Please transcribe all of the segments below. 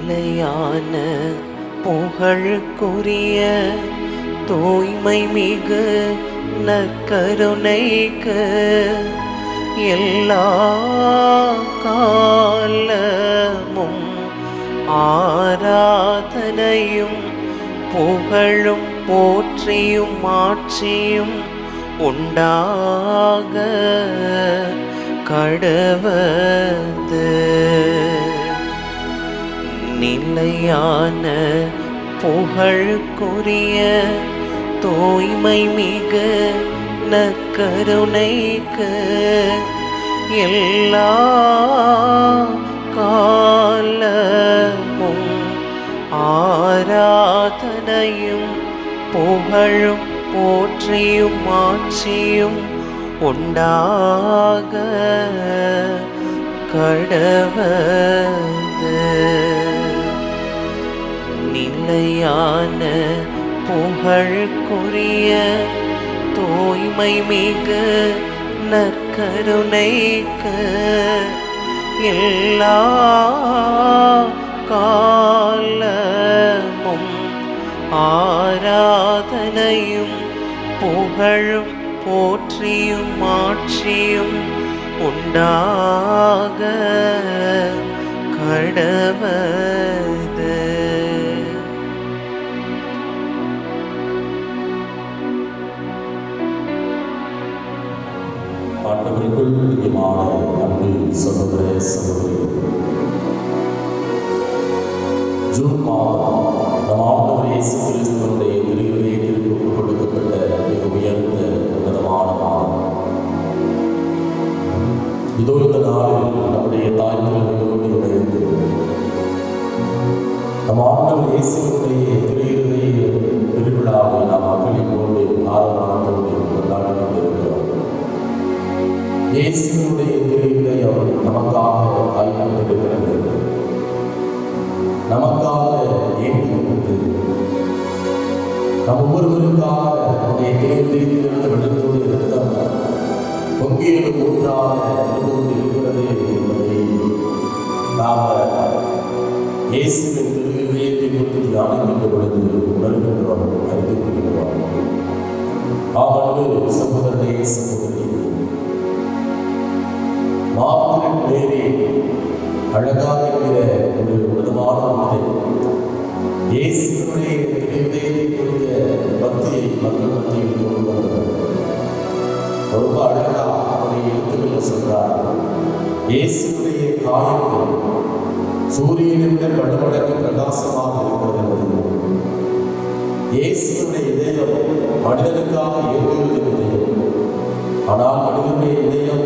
நிலையான புகழுக்குரிய தூய்மை மிகு நற்கருணைக்கு எல்லா காலமும் ஆராதனையும் புகழும் போற்றியும் மாட்சியும் உண்டாக கடவது. நிலையான புகழுக்குரிய தூய்மை மிகு நற்கருணைக்கு எல்லா காலமும் ஆராதனையும் புகழும் போற்றியும் மாட்சியும் உண்டாக கடவது. நிலையான புகழுக்குரிய தூய்மை மிகு நற்கருணைக்கு எல்லா காலமும் ஆராதனையும் புகழும் போற்றியும் மாட்சியும் உண்டாக கடவது. ஆண்டவருக்குள் பிரியமான அன்பு சகோதர சகோதரி, ஜூன் மாதம் நம் ஆண்டவர் இயேசு கிறிஸ்துவினுடைய திருவிழாவிற்கு ஒப்புக் கொடுக்கப்பட்ட மிக உயர்ந்த உன்னதமான மாதம். இதோ இந்த நாளில் நம்முடைய தாய்மொழியோடு இணைந்து நம் ஆண்டவர் இயேசுவினுடைய திருவிழாவை நாம் மகிழ்ச்சியோடு ஆரம்பத்தோடு கொண்டாடி கொண்டிருக்கிறோம். இயேசுவினுடைய திருவிழாவை நமக்காக ஆய்ந்திருக்கிறது, நமக்காக ஏற்றுக்கொண்டு நம் ஒவ்வொருவருக்காக நம்முடைய திருவிழாவிலிருந்து வெள்ளத்தோடு இரத்தம் பொங்கியது ஊற்றாக இருந்து இருக்கிறது என்பதை நாம் இயேசுவின் திருவிழாவை குறித்து தியானிக்கின்ற பொழுது உணர்கின்றோம், அறிந்து கொள்கிறோம். அன்பு சகோதரனே சகோதரி, மார்கரெட் மேரி அழகாக இருக்கிற ஒரு உன்னதமான உணர்வை இயேசுவினுடைய திருவிழாவை குறித்த பக்தியை மக்கள் மத்தியில் கொண்டு வந்தவர். ரொம்ப அழகா அவருடைய எழுத்துக்கள் சொல்றார். இயேசுடைய காயங்கள் சூரியனுக்கு படுமடங்கு பிரகாசமாக இருக்கிறது என்பது, இயேசுடைய இதயம் மனிதனுக்காக இயங்குவது இதயம், ஆனால் மனிதனுடைய இதயம்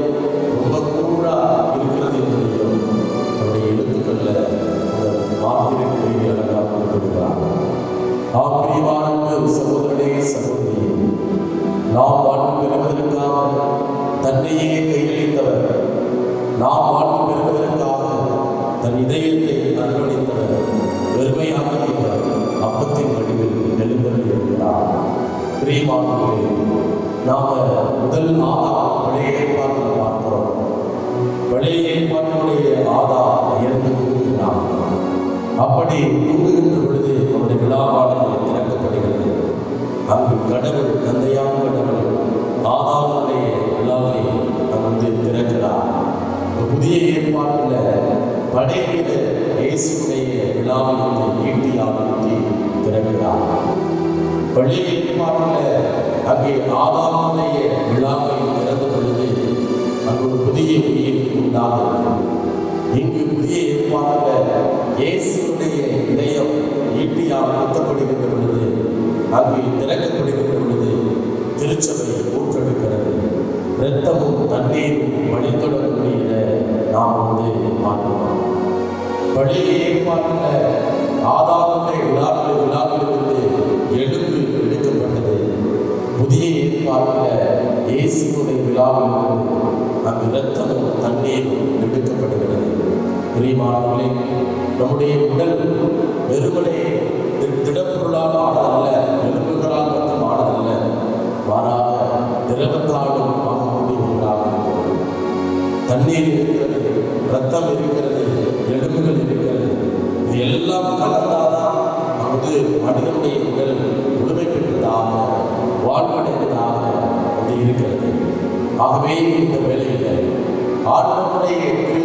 ரொம்ப கூடா இருக்கிறது என்பதையும் அவருடைய எழுத்துக்கள்ல மார்கரெட் மேரி அழகாக குறிப்பிடுகிறார். பிரியமான சகோதரனே சகோதரி, நாம் வாழ்வு பெறுவதற்காக தன்னையே கையளித்தவர், நாம் வாழ்வு பெறுவதற்காக தன் இதயத்தை அர்ப்பணித்தவர், வெறுமையாக்கியவர் அப்பத்தின் வடிவில் எழுந்தருளியிருக்கிறார். பிரியமானவர்களே, நாம முதல் ஆதாம் பழைய ஏற்பாட்டில் பார்க்கிறோம். பழைய ஏற்பாட்டினுடைய ஆதாம் உயர்ந்து தூங்குகிறார். அப்படி தூங்குகின்ற பொழுது அவருடைய விழாவாளர்கள் திறக்கப்படுகிறது. அங்கு கடவுள், தந்தையான கடவுள் ஆதாமுடைய விழாவை திறக்கிறார். புதிய ஏற்பாட்டில் படைப்பில் இயேசுடைய விழாவை ஈட்டியாக திறக்கிறார். பழைய ஏற்பாட்டில் அங்கே ஆதாமுடைய விழாவை திறந்த பொழுது அங்கு ஒரு புதிய உயிர் உண்டாகிறது. இங்கு புதிய ஏற்பாட்டில் இயேசுடைய இதயம் ஈட்டியால் குத்தப்படுகின்ற பொழுது, அங்கு திறக்கப்படுகின்ற பொழுது திருச்சபை ஊற்றெடுக்கிறது. இரத்தமும் தண்ணீரும் வழித்தொடரக்கூடிய நாம் பார்க்கிறோம். பழைய ஏற்பாட்டில் ஆதாமுடைய விழாக்களிலிருந்து எலும்பு எடுக்கப்பட்டது. புதிய ஏற்பாட்டில் இயேசுடைய விழாவிலிருந்து அங்கு இரத்தமும் தண்ணீரும் எடுக்கப்படுகிறது. பிரியமானவர்களே, நம்முடைய உடல் வெறுமனே திடப்பொருளால் ஆனதல்ல, எலும்புகளால் மட்டும் ஆனதல்ல, மாறாக திரவத்தாலும் ஆகக்கூடிய ஒன்றாக இருக்கிறது. தண்ணீர் இருக்கிறது, இரத்தம் இருக்கிறது, எலும்புகள் இருக்கிறது. இது எல்லாம் கலந்தாதான் வந்து மனிதனுடைய உடல் முழுமை பெற்றதாக வாழ்வடைந்ததாக அது இருக்கிறது. ஆகவே இந்த வேளையில் ஆண்டவருடைய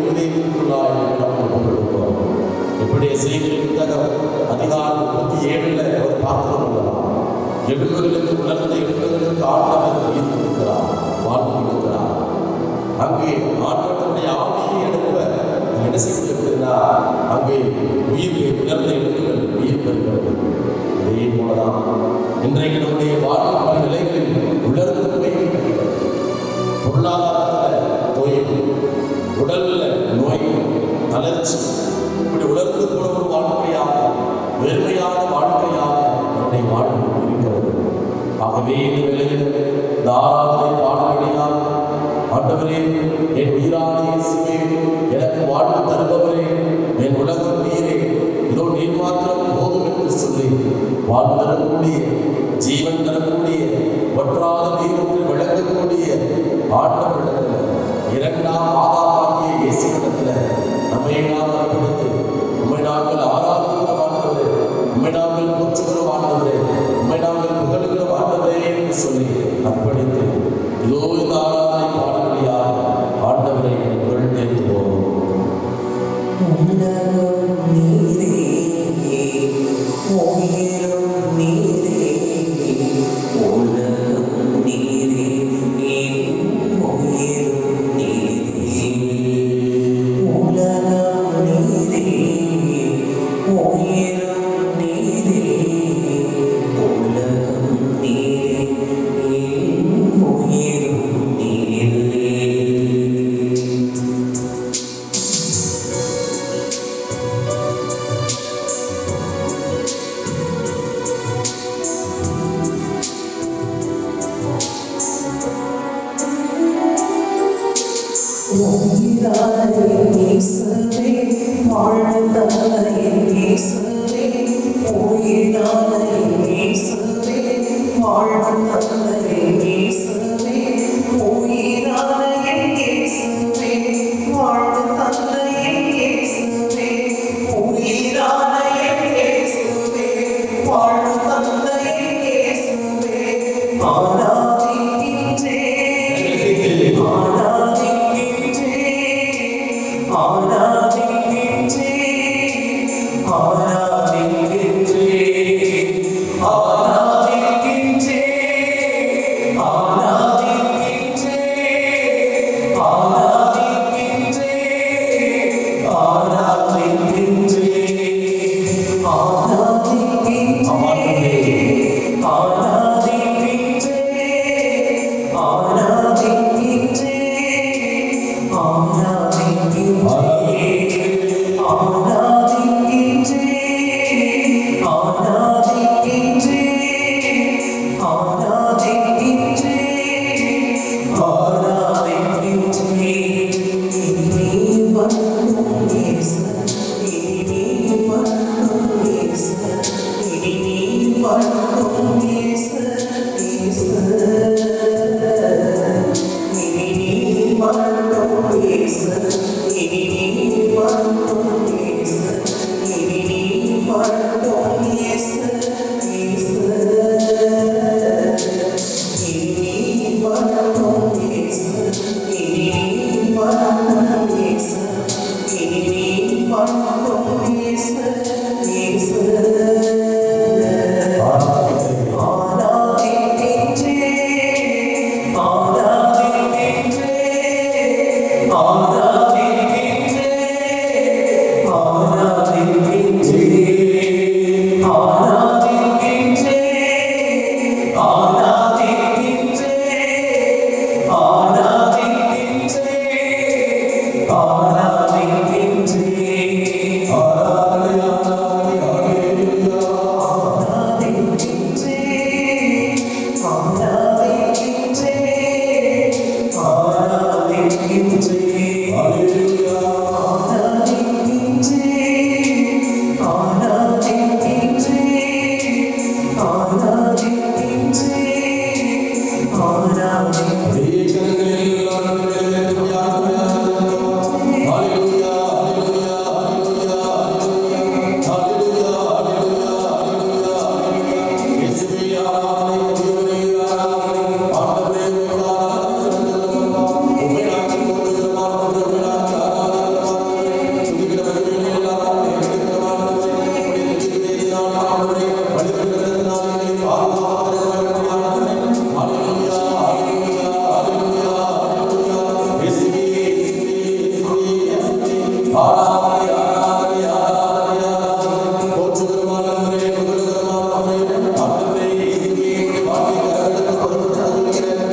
உதயத்திற்குள்ளாய் நாம் கொடுக்கிறோம். எப்படி எசேக்கியேல் புத்தகம் அதிகாரம் 37 அவர் பார்க்கிறோம். எலும்புகளுக்கு உணர்ந்த எலும்புகளுக்கு ஆண்டவர் உயிர் கொடுக்கிறார், வாழ்வு கொடுக்கிறார். அங்கே ஆண்டவருடைய ஆவியை எடுப்ப என்ன செய்யப்படுகிறதுனா அங்கே உயிர் உணர்ந்த எலும்புகள் உயிர் பெறுகிறது. அதே போலதான் இன்றைக்கு நம்முடைய வாழ்வு பல நிலைகளில் உலர்ந்து போய்விட்டது. பொருளாதாரத்தில் தொய்வு, உடல்ல நோய், தளர்ச்சி, இப்படி உலர்ந்து போன ஒரு வாழ்க்கையாக வெறுமையான வாழ்க்கையாக நம்முடைய வாழ்வு இருக்கிறது. ஆகவே இந்த வேளையில் இந்த ஆராதனை பாடபடியாக ஆண்டவரே, என் உயிரான இயேசுவே, எனக்கு வாழ்வு தருபவரே, என் உலகம் நீரே, இதோ நீர் மாத்திரம் போதும் என்று சொல்லி வாழ்வு தரக்கூடிய, ஜீவன் தரக்கூடிய, ஒற்றாத நீருக்கு விளங்கக்கூடிய ஆண்டவரிடத்தில், இரண்டாம் ஆதாரமாகிய இயேசுவிடத்தில் நம்மை நாம் அர்ப்பணித்து உம்மை நாங்கள் ஆராதிக்கிற ஆண்டவரே, உம்மை நாங்கள் போற்றுகிற ஆண்டவரே, உம்மை நாங்கள் புகழுகிற ஆண்டவரே என்று சொல்லி அர்ப்பணித்து இதோ இந்த ஆராதனை பாடபடியாக ஆண்டவரை புகழ்ந்தேத்துவோம். ஆராதனை ஆராதனை ஆராதனை ஆராதனை போற்றுகிறோம் ஆண்டவரே புகழுகிறோம் ஆண்டவரே ஆண்டவரே இயேசுவே உம்முடைய வார்த்தை கரங்களுக்கு பொறுப்படுத்துகிறேன்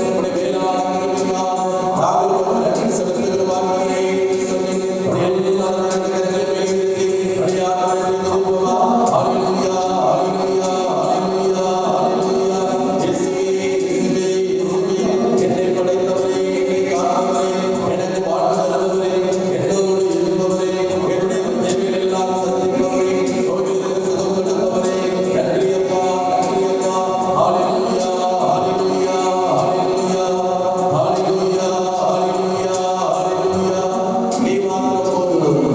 உம்முடைய மேலான கிருபையால் நாங்கள் உமக்கு நன்றி செலுத்துகிறோம் ஆண்டவரே இயேசுவே உம்முடைய எல்லா நன்மைகளை மேலிருந்து அடியார்களை தூவா ஹalleluya ஹalleluya ஹalleluya ஹalleluya இயேசுவே இயேசுவே இயேசுவே என்னை படைத்தவரே என்னை காத்தவரே எனக்கு வாழ்வு தருபவரே என்னோடு இருப்பவரே என்னுடைய தேவைகள் எல்லாம் சந்திப்பவரே நோய்களுக்கு சுகம் கொடுப்பவரே நன்றி அப்பா ஹalleluya ஹalleluya ஹalleluya ஹalleluya ஹalleluya ஹalleluya நீ மாத்திரம் போதும்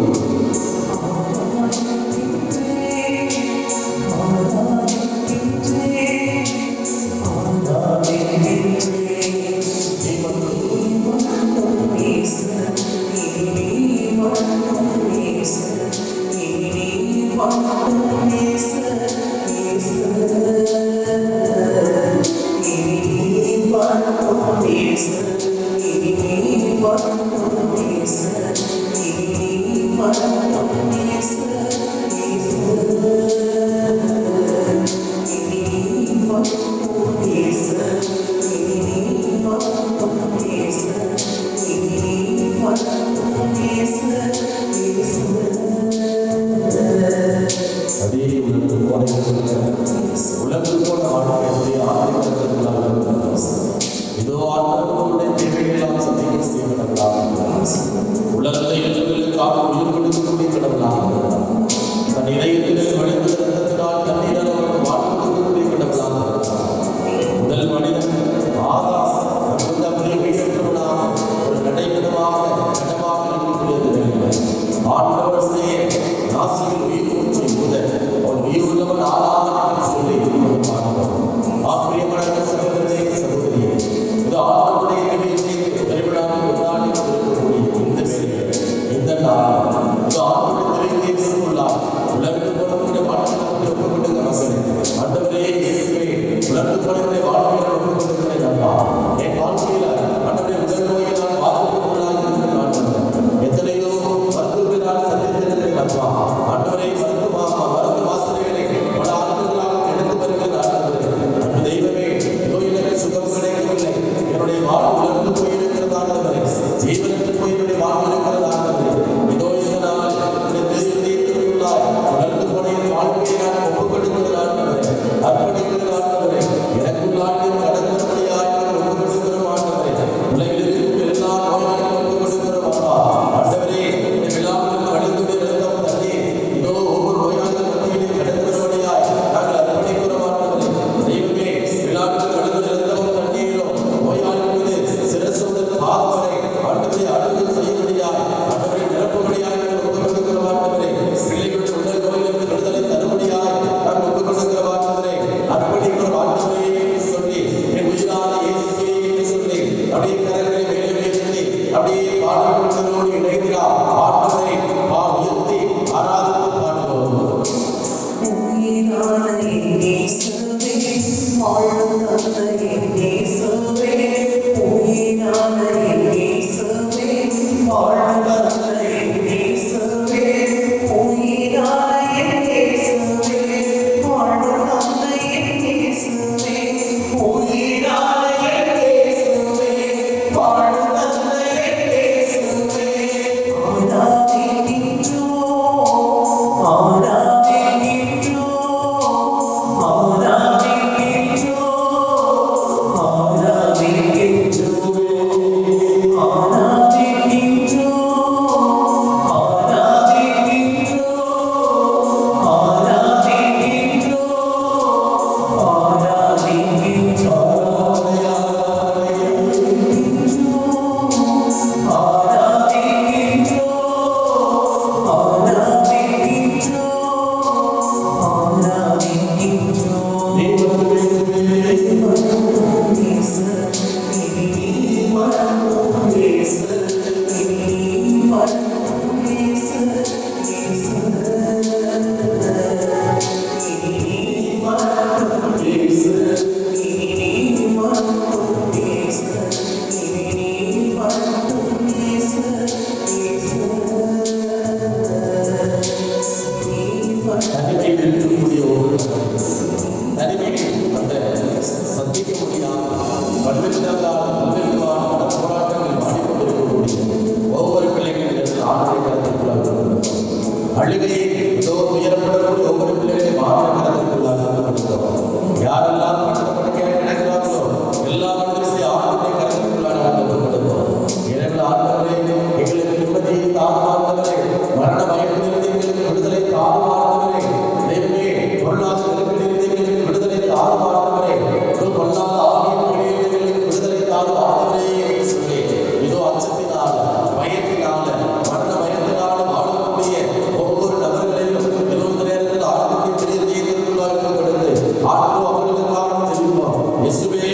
அதே உலகத்தோட வாழ்க்கையை ஆதரிக்கிறதுனால இதோ ஆண்டவருடைய தேவையெல்லாம் சந்திக்க செய்வதற்காக உலகத்தை எழுதுவதற்காக உயிர் கொடுக்கக்கூடிய கடவுளாக தன் இதயத்தில் வழிந்து ரத்தத்தினால் தண்ணீரால் அவர்கள் வாழ்க்கக்கூடிய கடவுளாக முதல் மனிதன் ஆதாம் தன்னுடைய உயிரற்றவனாக ஒரு நடைபெறமாக இருக்கக்கூடியது ஆண்டவருடைய நாசியில் உயிர் மூச்சை முதல் அவன் உயிர் உள்ளவன் ஆதாம் சொல்லி ஆப்பிரியமான சகோதரனே சகோதரியே இது ஆண்டவருடைய நிகழ்ச்சியை பெருவிழாவில் கொண்டாடி கொண்டிருக்கக்கூடிய இந்த வேளையில் இந்த நாள் இது ஆண்டவருடைய திருவிழாவில் உலகத்து போடக்கூடிய வாழ்க்கையை ஒப்புக்கொண்டு மகனே ஆண்டவரே இயேசுவே உலகத்து போடக்கூடிய வாழ்க்கையை ஒப்புக்கொண்டு நண்பா என் வாழ்க்கையில் ஆண்டவருடைய உடல் நோயை நான் பார்த்துக்கொள்ளாக இருக்கிறேன் எத்தனையோ மருத்துவர்களால் சந்தித்திருக்கிறேன் நண்பா ஆண்டவரை மருந்து மாத்திரைகளை பல ஆண்டுகளாக எடுத்து வருகிறேன் ஆண்டவரே தெய்வமே நோயிலே சுகம் கிடைக்கவில்லை என்னுடைய வாழ்வு உலர்ந்து போயிருக்கிறது ஆண்டவரே ஜீவனத்தில் போய் என்னுடைய வாழ்வு இருக்கிறது ஆண்டவரே இதோ அழுகையை உயரப்படக்கூடிய ஒவ்வொரு பிள்ளைகளையும் மாற்ற கருத்துக்குள்ளாக யாரெல்லாம் கஷ்டப்படுக்கையாக நினைக்கிறார்களோ எல்லா மனிதர்களுடைய ஆளுடைய கருத்துக்குள்ளாக எனவே ஆண்டவரே எங்களுக்கு நிம்மதியை தாழ்வார்ந்தவரே மரண பயத்திலிருந்து எங்களுக்கு விடுதலை தாழ்வார்ந்தவரே தெய்வமே பொருளாதார நெருக்கடியிலிருந்து எங்களுக்கு விடுதலை தாழ்வார்ந்தவரே பொல்லாத ஆவியின் எங்களுக்கு விடுதலை தாழ்வார்ந்தவரே என்று சொல்லி இதோ அச்சத்தினால பயத்தினால மரண பயத்தினால வாழக்கூடிய ஒவ்வொரு நபர்களையும் இந்த நேரத்தில் ஆட்டத்தின் கொடுத்து ஆட்டோ அவர்களுக்காக தெரிவிப்போம் இயேசுவே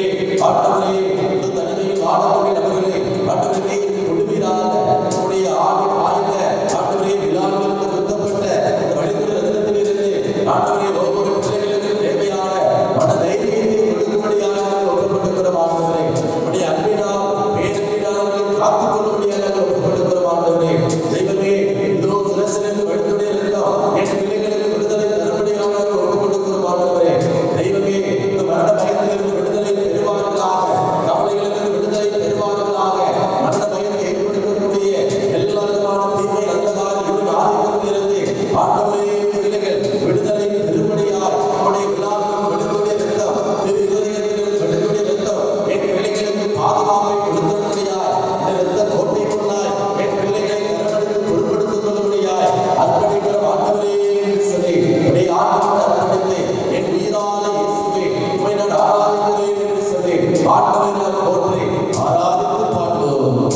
ஆட்டவரே இந்த தனிமையில் வாழக்கூடிய நபர்களே ஆட்டவரே கொடுவீராக உடைய ஆடி பாய்ந்த ஆட்டவரே விழாவிலிருந்து குத்தப்பட்ட வழிபட ரத்தத்திலிருந்து ஆட்டவரே ஒவ்வொரு பிள்ளைகளுக்கும் தேவையான மன தைரியத்தை கொடுக்கும்படியாக ஒப்புக்கொடுக்கிற ஆண்டவரே உடைய அன்பினால் பேரன்பினால் காத்துக் கொள்ளும்படியாக ஒப்புக்கொடுக்கிற ஆண்டவரே தெய்வமே இதோ சிலசிலிருந்து வழித்துடைய இருந்தோம் என் பிள்ளைகளுக்கு விடுதலை தரும்படியாக ஒப்புக்கொடுக்கிற ஆண்டவரே தெய்வமே இந்த மரண பயத்திலிருந்து விடுதலை பெறுவார்களாக கவலைகளிலிருந்து விடுதலை பெறுவார்களாக மரண பயத்தை ஏற்படுத்தக்கூடிய எல்லா விதமான தீமை அல்லதாக இவர்கள் ஆதிக்கத்திலிருந்து ஆண்டவரே பிள்ளைகள் விடுதலை பெறும்படியாக அவருடைய விழாவிலும் வெளுத்துடைய ரத்தம் திரு இதயத்திலிருந்து வெளுத்துடைய ரத்தம் என் பிள்ளைகளுக்கு பாதுகாப்பை கொடுத்தபடியாய் இந்த ரத்த கோட்டைக்குள்ளாய் என் பிள்ளைகளை கரவெடுத்து பொருட்படுத்திக் கொள்ளும்படியாய் அர்ப்பணிக்கிற ஆண்டவரே என்று சொல்லி உடைய ஆண்டவரை அர்ப்பணித்து என் உயிரான இயேசுவே உம்மை நான் ஆராதிக்கிறேன் என்று சொல்லி ஆண்டவரை நான் போற்றி ஆராதித்து பாடுவோம்.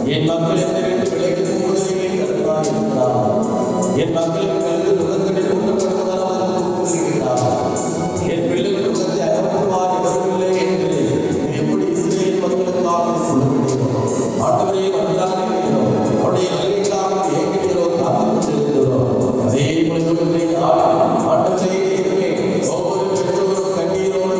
என் மக்கள் எந்த வீட்டு பிள்ளைக்கு கூடுதலே கருத்தாய் இருக்கிறார் என் மக்களுக்கு முகங்களை கூட்டப்படுவதால் என் பிள்ளைகள் முகத்தை அகற்றுவார் வரவில்லை என்று எப்படி இஸ்ரேல் மக்களுக்காக சொல்ல முடியும் ஆண்டவரே வந்தால் அவருடைய நன்மைக்காக ஏற்கிறோம் காத்துக் கொண்டிருக்கிறோம் அதே பொழுது ஆண்டவரே ஒவ்வொரு பெற்றோரும் கண்ணீரோடு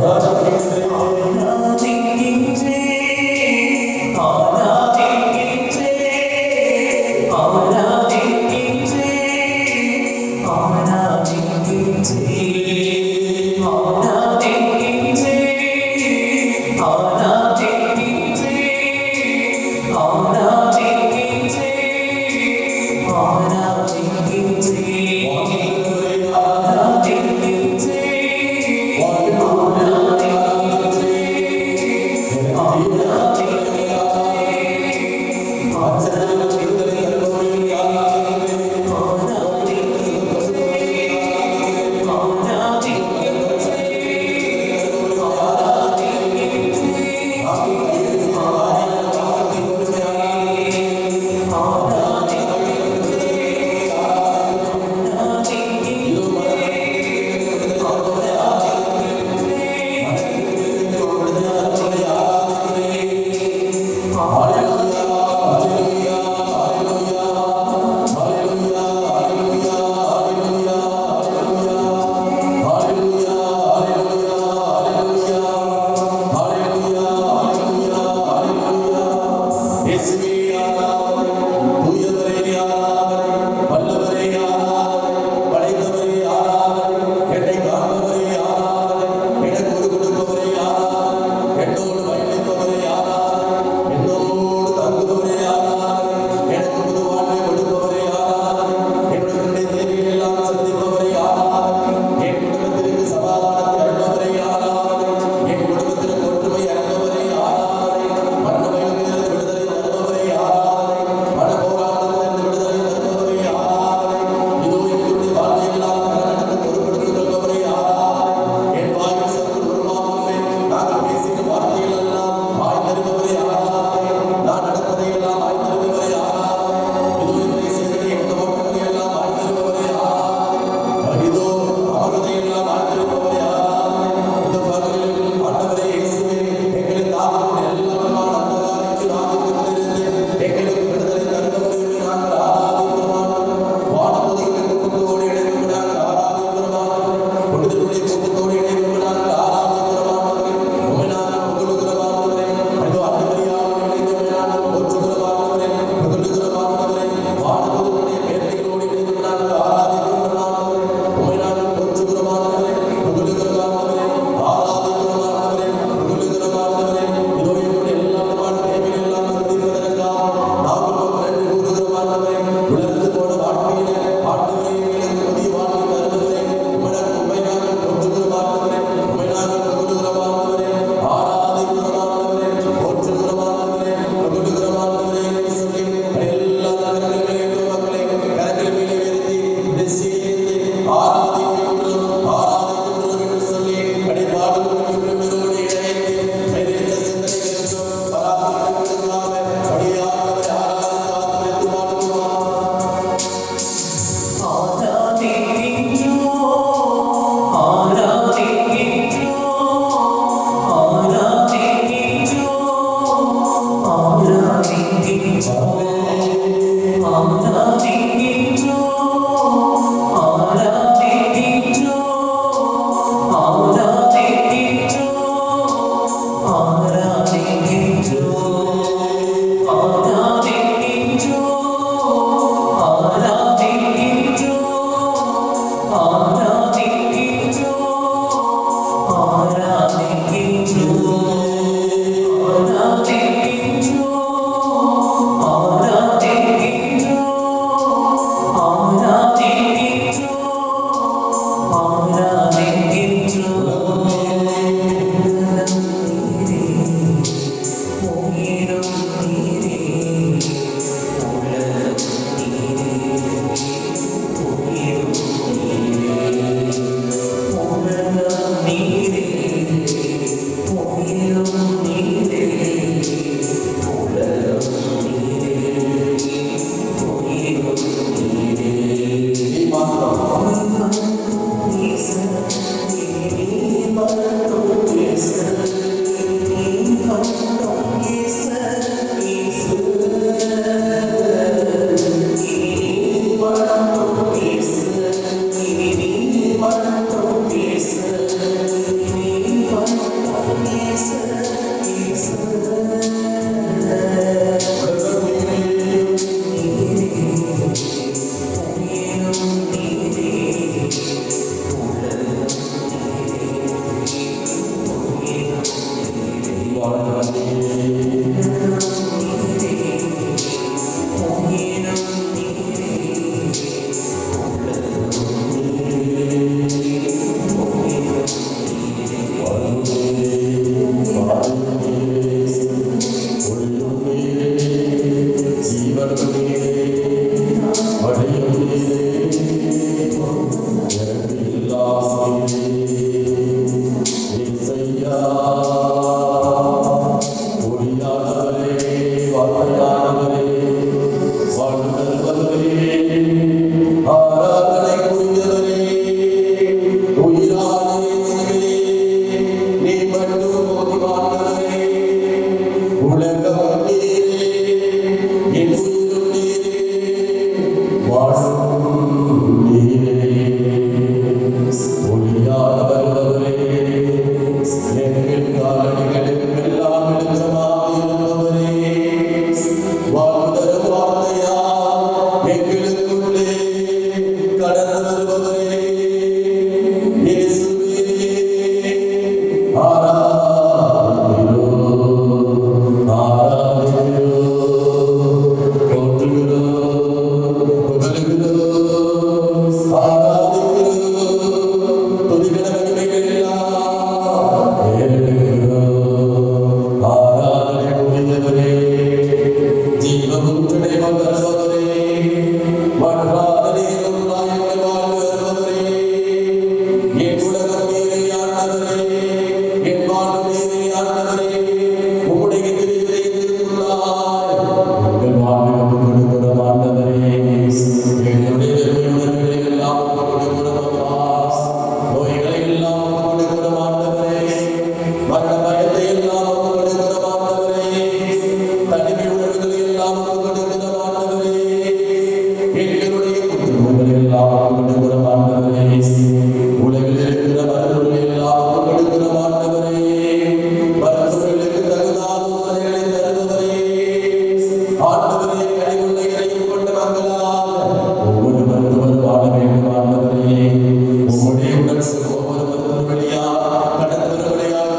ஆராதனை ஒவ்வொரு மருத்துவர் வழியாக கடந்து வழியாக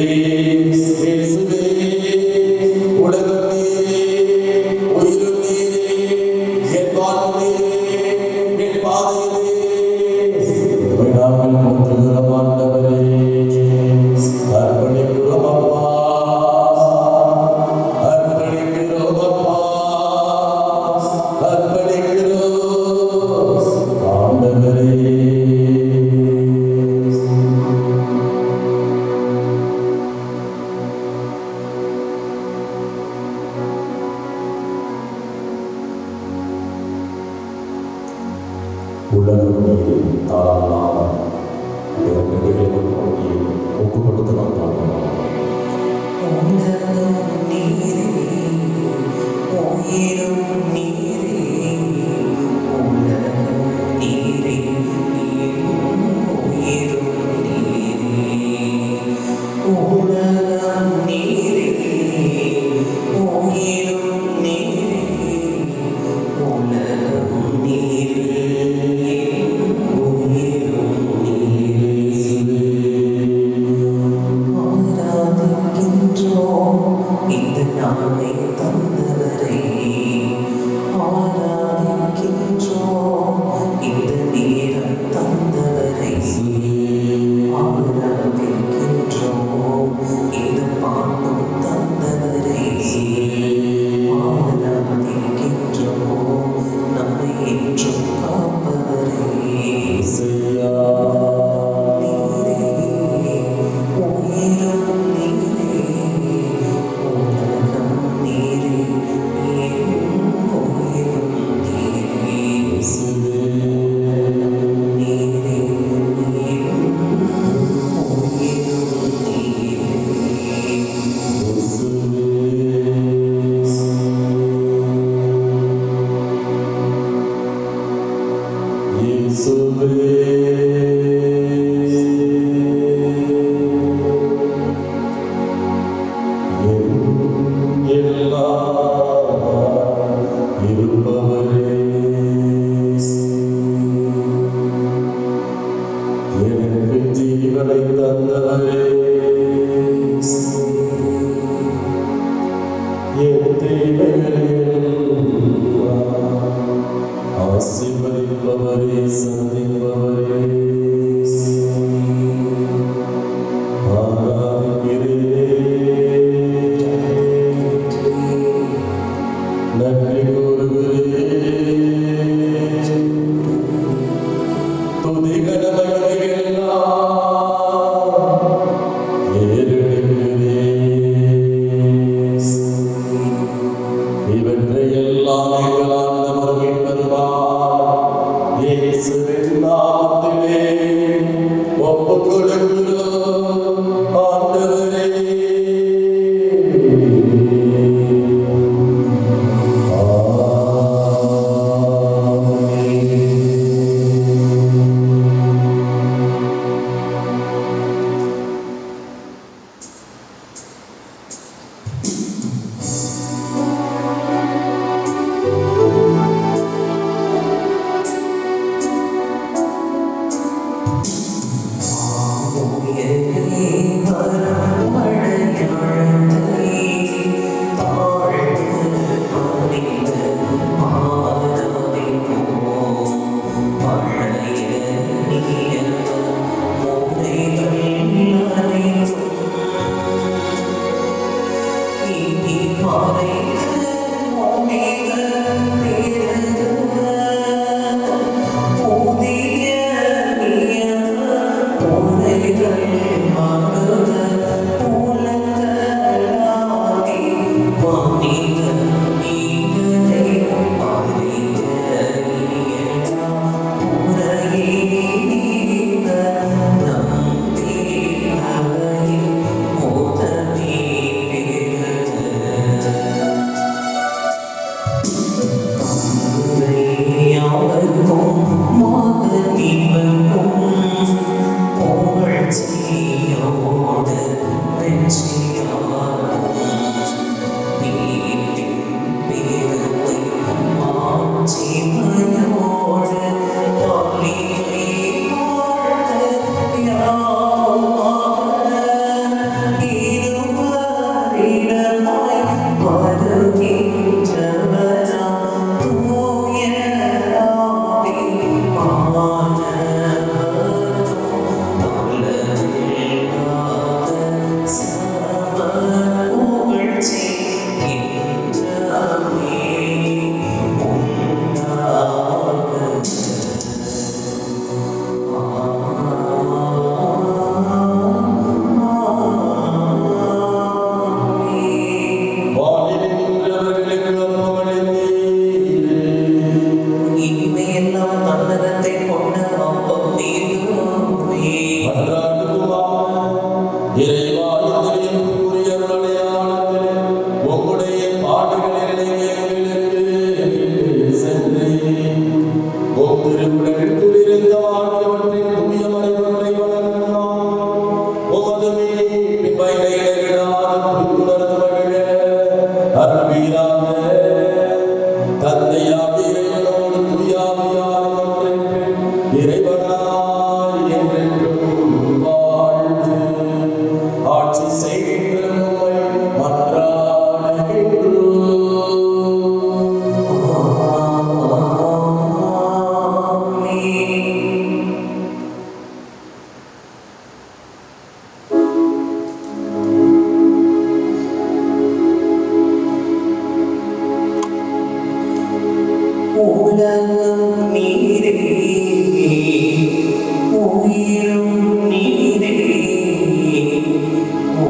இயேசுவே, உலகம் நீரே, உயிரும் நீரே, என் வாழ்வு நீரே, என் பாதை நீரே. விடாமல் முற்றுகிறோம் ஆண்டவரே, அர்ப்பணிக்கிறோம் அப்பா, அர்ப்பணிக்கிறோம் அப்பா, அர்ப்பணிக்கிறோம் ஆண்டவரே. உலகம் நீரே, தாராளமாக கண்களை கொண்டு ஒப்பு கொடுத்து நாம் பார்க்கலாம். உலகம் நீரே, உயிரும் நீரே, உலகம் நீரே, உயிரும் நீரே, உலகம் நீரே, உயிரும் நீரே, உலகம் நீரே, உயிரும் நீரே. ஆராதிக்கின்றோம் இந்த நாளை தந்தவரை,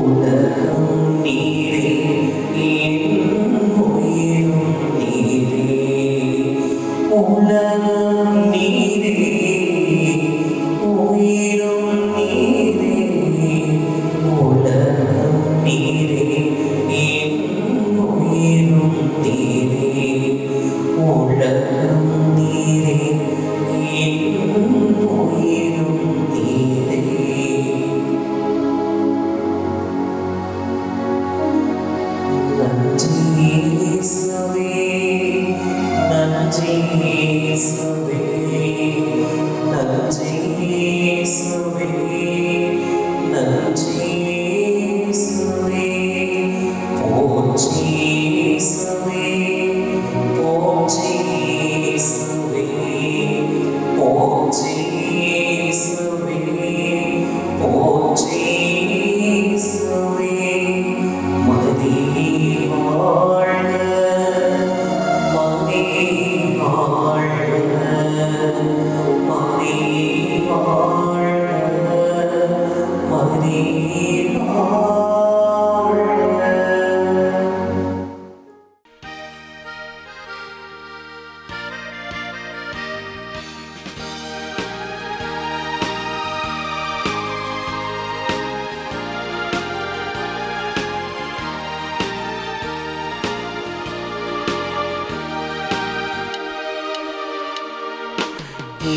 உலகம் நீரே என் உயிரும் நீரே உலகம் நீரே உயிரும் நீரே உலகம் நீரே என் உயிரும் நீரே உலகம் நீரே என் உயிரும் நீரே நன்றி இயேசுவே நன்றி இயேசுவே நன்றி இயேசுவே நன்றி இயேசுவே போற்றி இயேசுவே போற்றி இயேசுவே போற்றி இயேசுவே போற்றி இயேசுவே மதி வாழ்க மதி வாழ்க மதி வாழ்க மதி வாழ்க.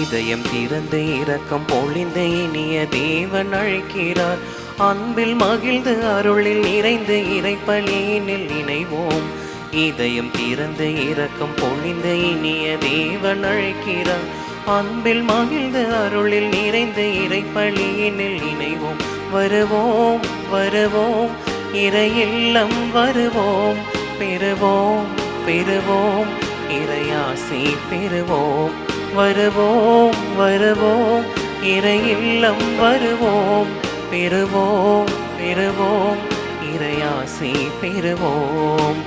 இதயம் திறந்து இரக்கம் பொழிந்த இனிய தேவன் அழைக்கிறார். அன்பில் மகிழ்ந்து அருளில் நிறைந்து இறைப்பலியினில் இணைவோம். இதயம் திறந்து இரக்கம் பொழிந்த இனிய தேவன் அழைக்கிறார். அன்பில் மகிழ்ந்து அருளில் நிறைந்து இறைப்பலியினில் இணைவோம். வருவோம் வருவோம் இறையில்லம் வருவோம். பெறுவோம் பெறுவோம் இறையாசி பெறுவோம். வருவோம் வருவோம் இறையில்லம் வருவோம். பெறுவோம் பெறுவோம் இறையாசி பெறுவோம்.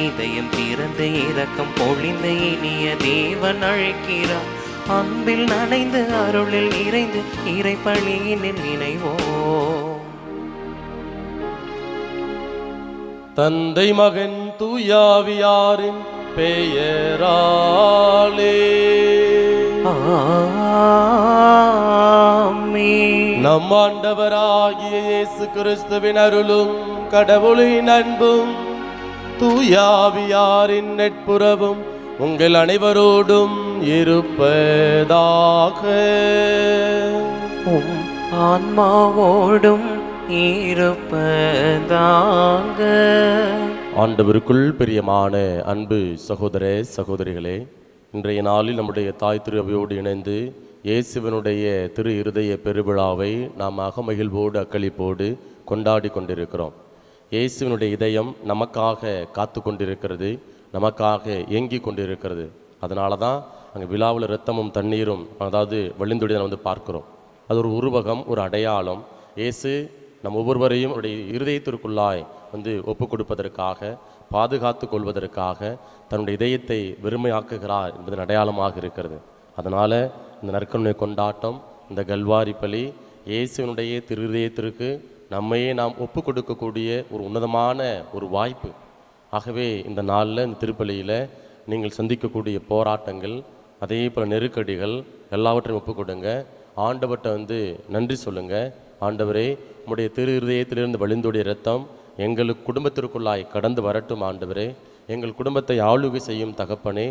இதயம் திறந்து இரக்கம் பொழிந்த இனிய தேவன் அழைக்கிறார். அன்பில் நனைந்து அருளில் நிறைந்து இறைப்பலியினில் இணைவோம். தந்தை மகன் தூயாவியாரின் பெயராலே ஆமென். நம் ஆண்டவராகிய இயேசு கிறிஸ்துவின் அருளும் கடவுளின் அன்பும் தூயாவியாரின் நட்புறவும் உங்கள் அனைவரோடும் இருப்பதாக. உம் ஆன்மாவோடும் இருப்பதாக. ஆண்டவருக்குள் பிரியமான அன்பு சகோதர சகோதரிகளே, இன்றைய நாளில் நம்முடைய தாய் திரு அவையோடு இணைந்து இயேசுவினுடைய திரு இருதய பெருவிழாவை நாம் அகமகிழ்வோடு அக்களிப்போடு கொண்டாடி கொண்டிருக்கிறோம். இயேசுவினுடைய இதயம் நமக்காக காத்து கொண்டிருக்கிறது, நமக்காக ஏங்கி கொண்டிருக்கிறது. அதனால தான் அங்கே விழாவில் இரத்தமும் தண்ணீரும், அதாவது வழிந்தொடி வந்து பார்க்கிறோம். அது ஒரு உருவகம், ஒரு அடையாளம். இயேசு நம் ஒவ்வொருவரையும் அவருடைய இருதயத்திற்குள்ளாய் வந்து ஒப்பு கொடுப்பதற்காக, பாதுகாத்து கொள்வதற்காக தன்னுடைய இதயத்தை வெறுமையாக்குகிறார் என்பதன் அடையாளமாக இருக்கிறது. அதனால் இந்த நற்கருணை கொண்டாட்டம், இந்த கல்வாரி பலி இயேசுவினுடைய திரு இதயத்திற்கு நம்மையே நாம் ஒப்பு கொடுக்கக்கூடிய ஒரு உன்னதமான ஒரு வாய்ப்பு. ஆகவே இந்த நாளில், இந்த திருப்பலியில் நீங்கள் சந்திக்கக்கூடிய போராட்டங்கள், அதே போல் நெருக்கடிகள் எல்லாவற்றையும் ஒப்பு கொடுங்க. ஆண்டவர்கிட்ட வந்து நன்றி சொல்லுங்கள். ஆண்டவரே, உம்முடைய திரு இருதயத்திலிருந்து வழிந்தோடிய இரத்தம் எங்களுக்கு குடும்பத்திற்குள்ளாய் கடந்து வரட்டும். ஆண்டவரே, எங்கள் குடும்பத்தை ஆளுகை செய்யும் தகப்பனே,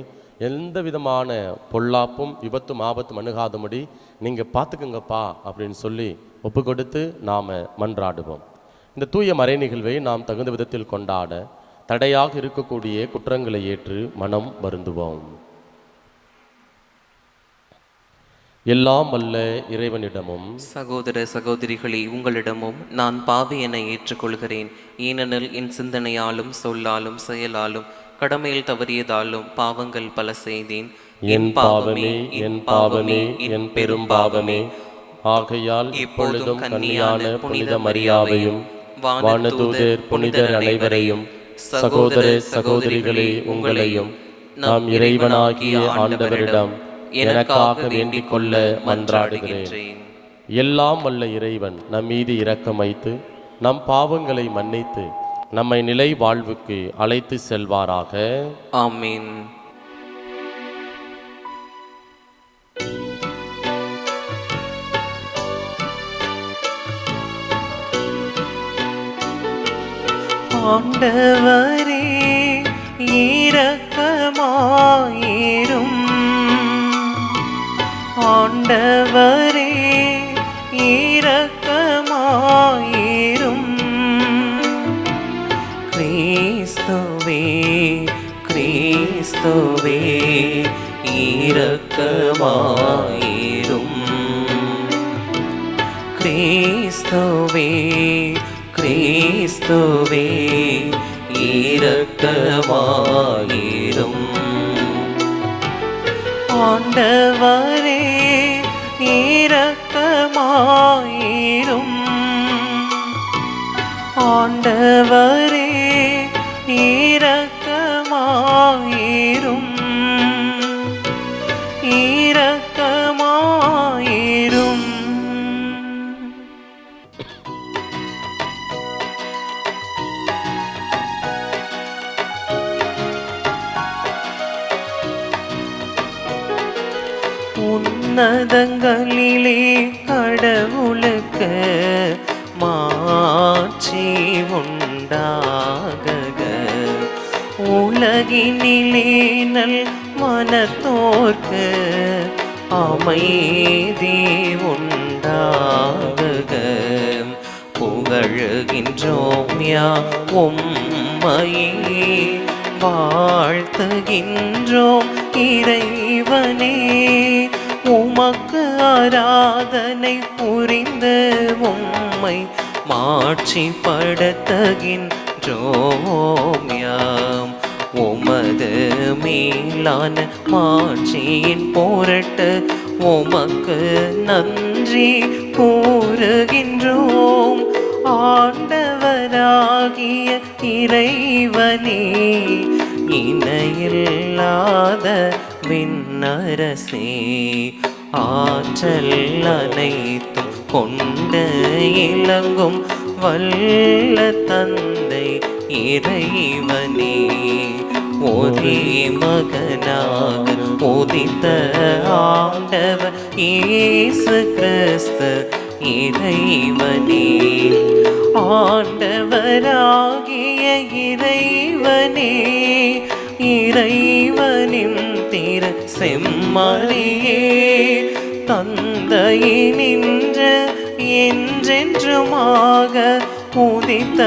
எந்த விதமான பொல்லாப்பும் விபத்தும் ஆபத்தும் அணுகாதபடி நீங்கள் பார்த்துக்குங்கப்பா அப்படின்னு சொல்லி ஒப்பு கொடுத்து நாம் மன்றாடுவோம். இந்த தூய மறை நிகழ்வை நாம் தகுந்த விதத்தில் கொண்டாட தடையாக இருக்கக்கூடிய குற்றங்களை ஏற்று மனம் வருந்துவோம். எல்லாம் வல்ல இறைவனிடமும் சகோதர சகோதரிகளே, உங்களிடமும் நான் பாவி என ஏற்றுக்கொள்கிறேன். ஏனெனில் என் சிந்தனையாலும் சொல்லாலும் செயலாலும் கடமையில் தவறியதாலும் பாவங்கள் பல செய்தேன். என் பாவமே, என் பாவமே, என் பெரும் பாவமே. ஆகையால் இப்பொழுதும் கன்னியான புனித மரியாவையும் வானதூதர் புனிதர் அனைவரையும் சகோதர சகோதரிகளே உங்களையும் நாம் இறைவனாகிய ஆண்டவரிடம் எனக்காக வேண்டிக் கொள்ள மன்றாடுகிறேன். எல்லாம் வல்ல இறைவன் நம் மீது இரக்கம் வைத்து நம் பாவங்களை மன்னித்து நம்மை நிலை வாழ்வுக்கு அழைத்து செல்வாராக. ஆமீன். ஆண்டவரே இரக்கமாயிரும். ஆண்டவரே இரக்கமாயிரும். கிறிஸ்துவே கிறிஸ்துவே இரக்கமாயிரும். கிறிஸ்துவே கிறிஸ்துவே இரக்கமாயிரும். ஆண்டவரே இரக்கமாயிரும். ஆண்டவரே இரக்கமாயிரும். இரக்கமாயிரும். உன்னதங்களிலே கடவுளுக்கு மாட்சி உண்டாகுக. உலகினிலே நல் மனத்தோர்க்கு அமைதி உண்டாகுக. புகழுகின்றோம் யாம் உம்மையே, வாழ்த்துகின்றோம் இறைவனே. உமக்கு ஆராதனை புரிந்து உம்மை மாட்சிப்படுத்துகின்றோம் யாம். உமது மேலான மாட்சியின் பொருட்டு உமக்கு நன்றி கூறுகின்றோம். ஆண்டவராகிய இறைவனே, இணையில்லாத விண்ணரசே, ஆற்றல் அனைத்தும் கொண்டு இலங்கும் வல்ல தந்தை இறைவனே, ஒரே மகனாக உதித்த ஆண்டவர் இயேசு கிறிஸ்து இறைவனே. ஆண்டவராகிய இறைவனே, இறைவனின் திரு செம்மறியே, தந்தையினின்று என்றென்றுமாக உதித்த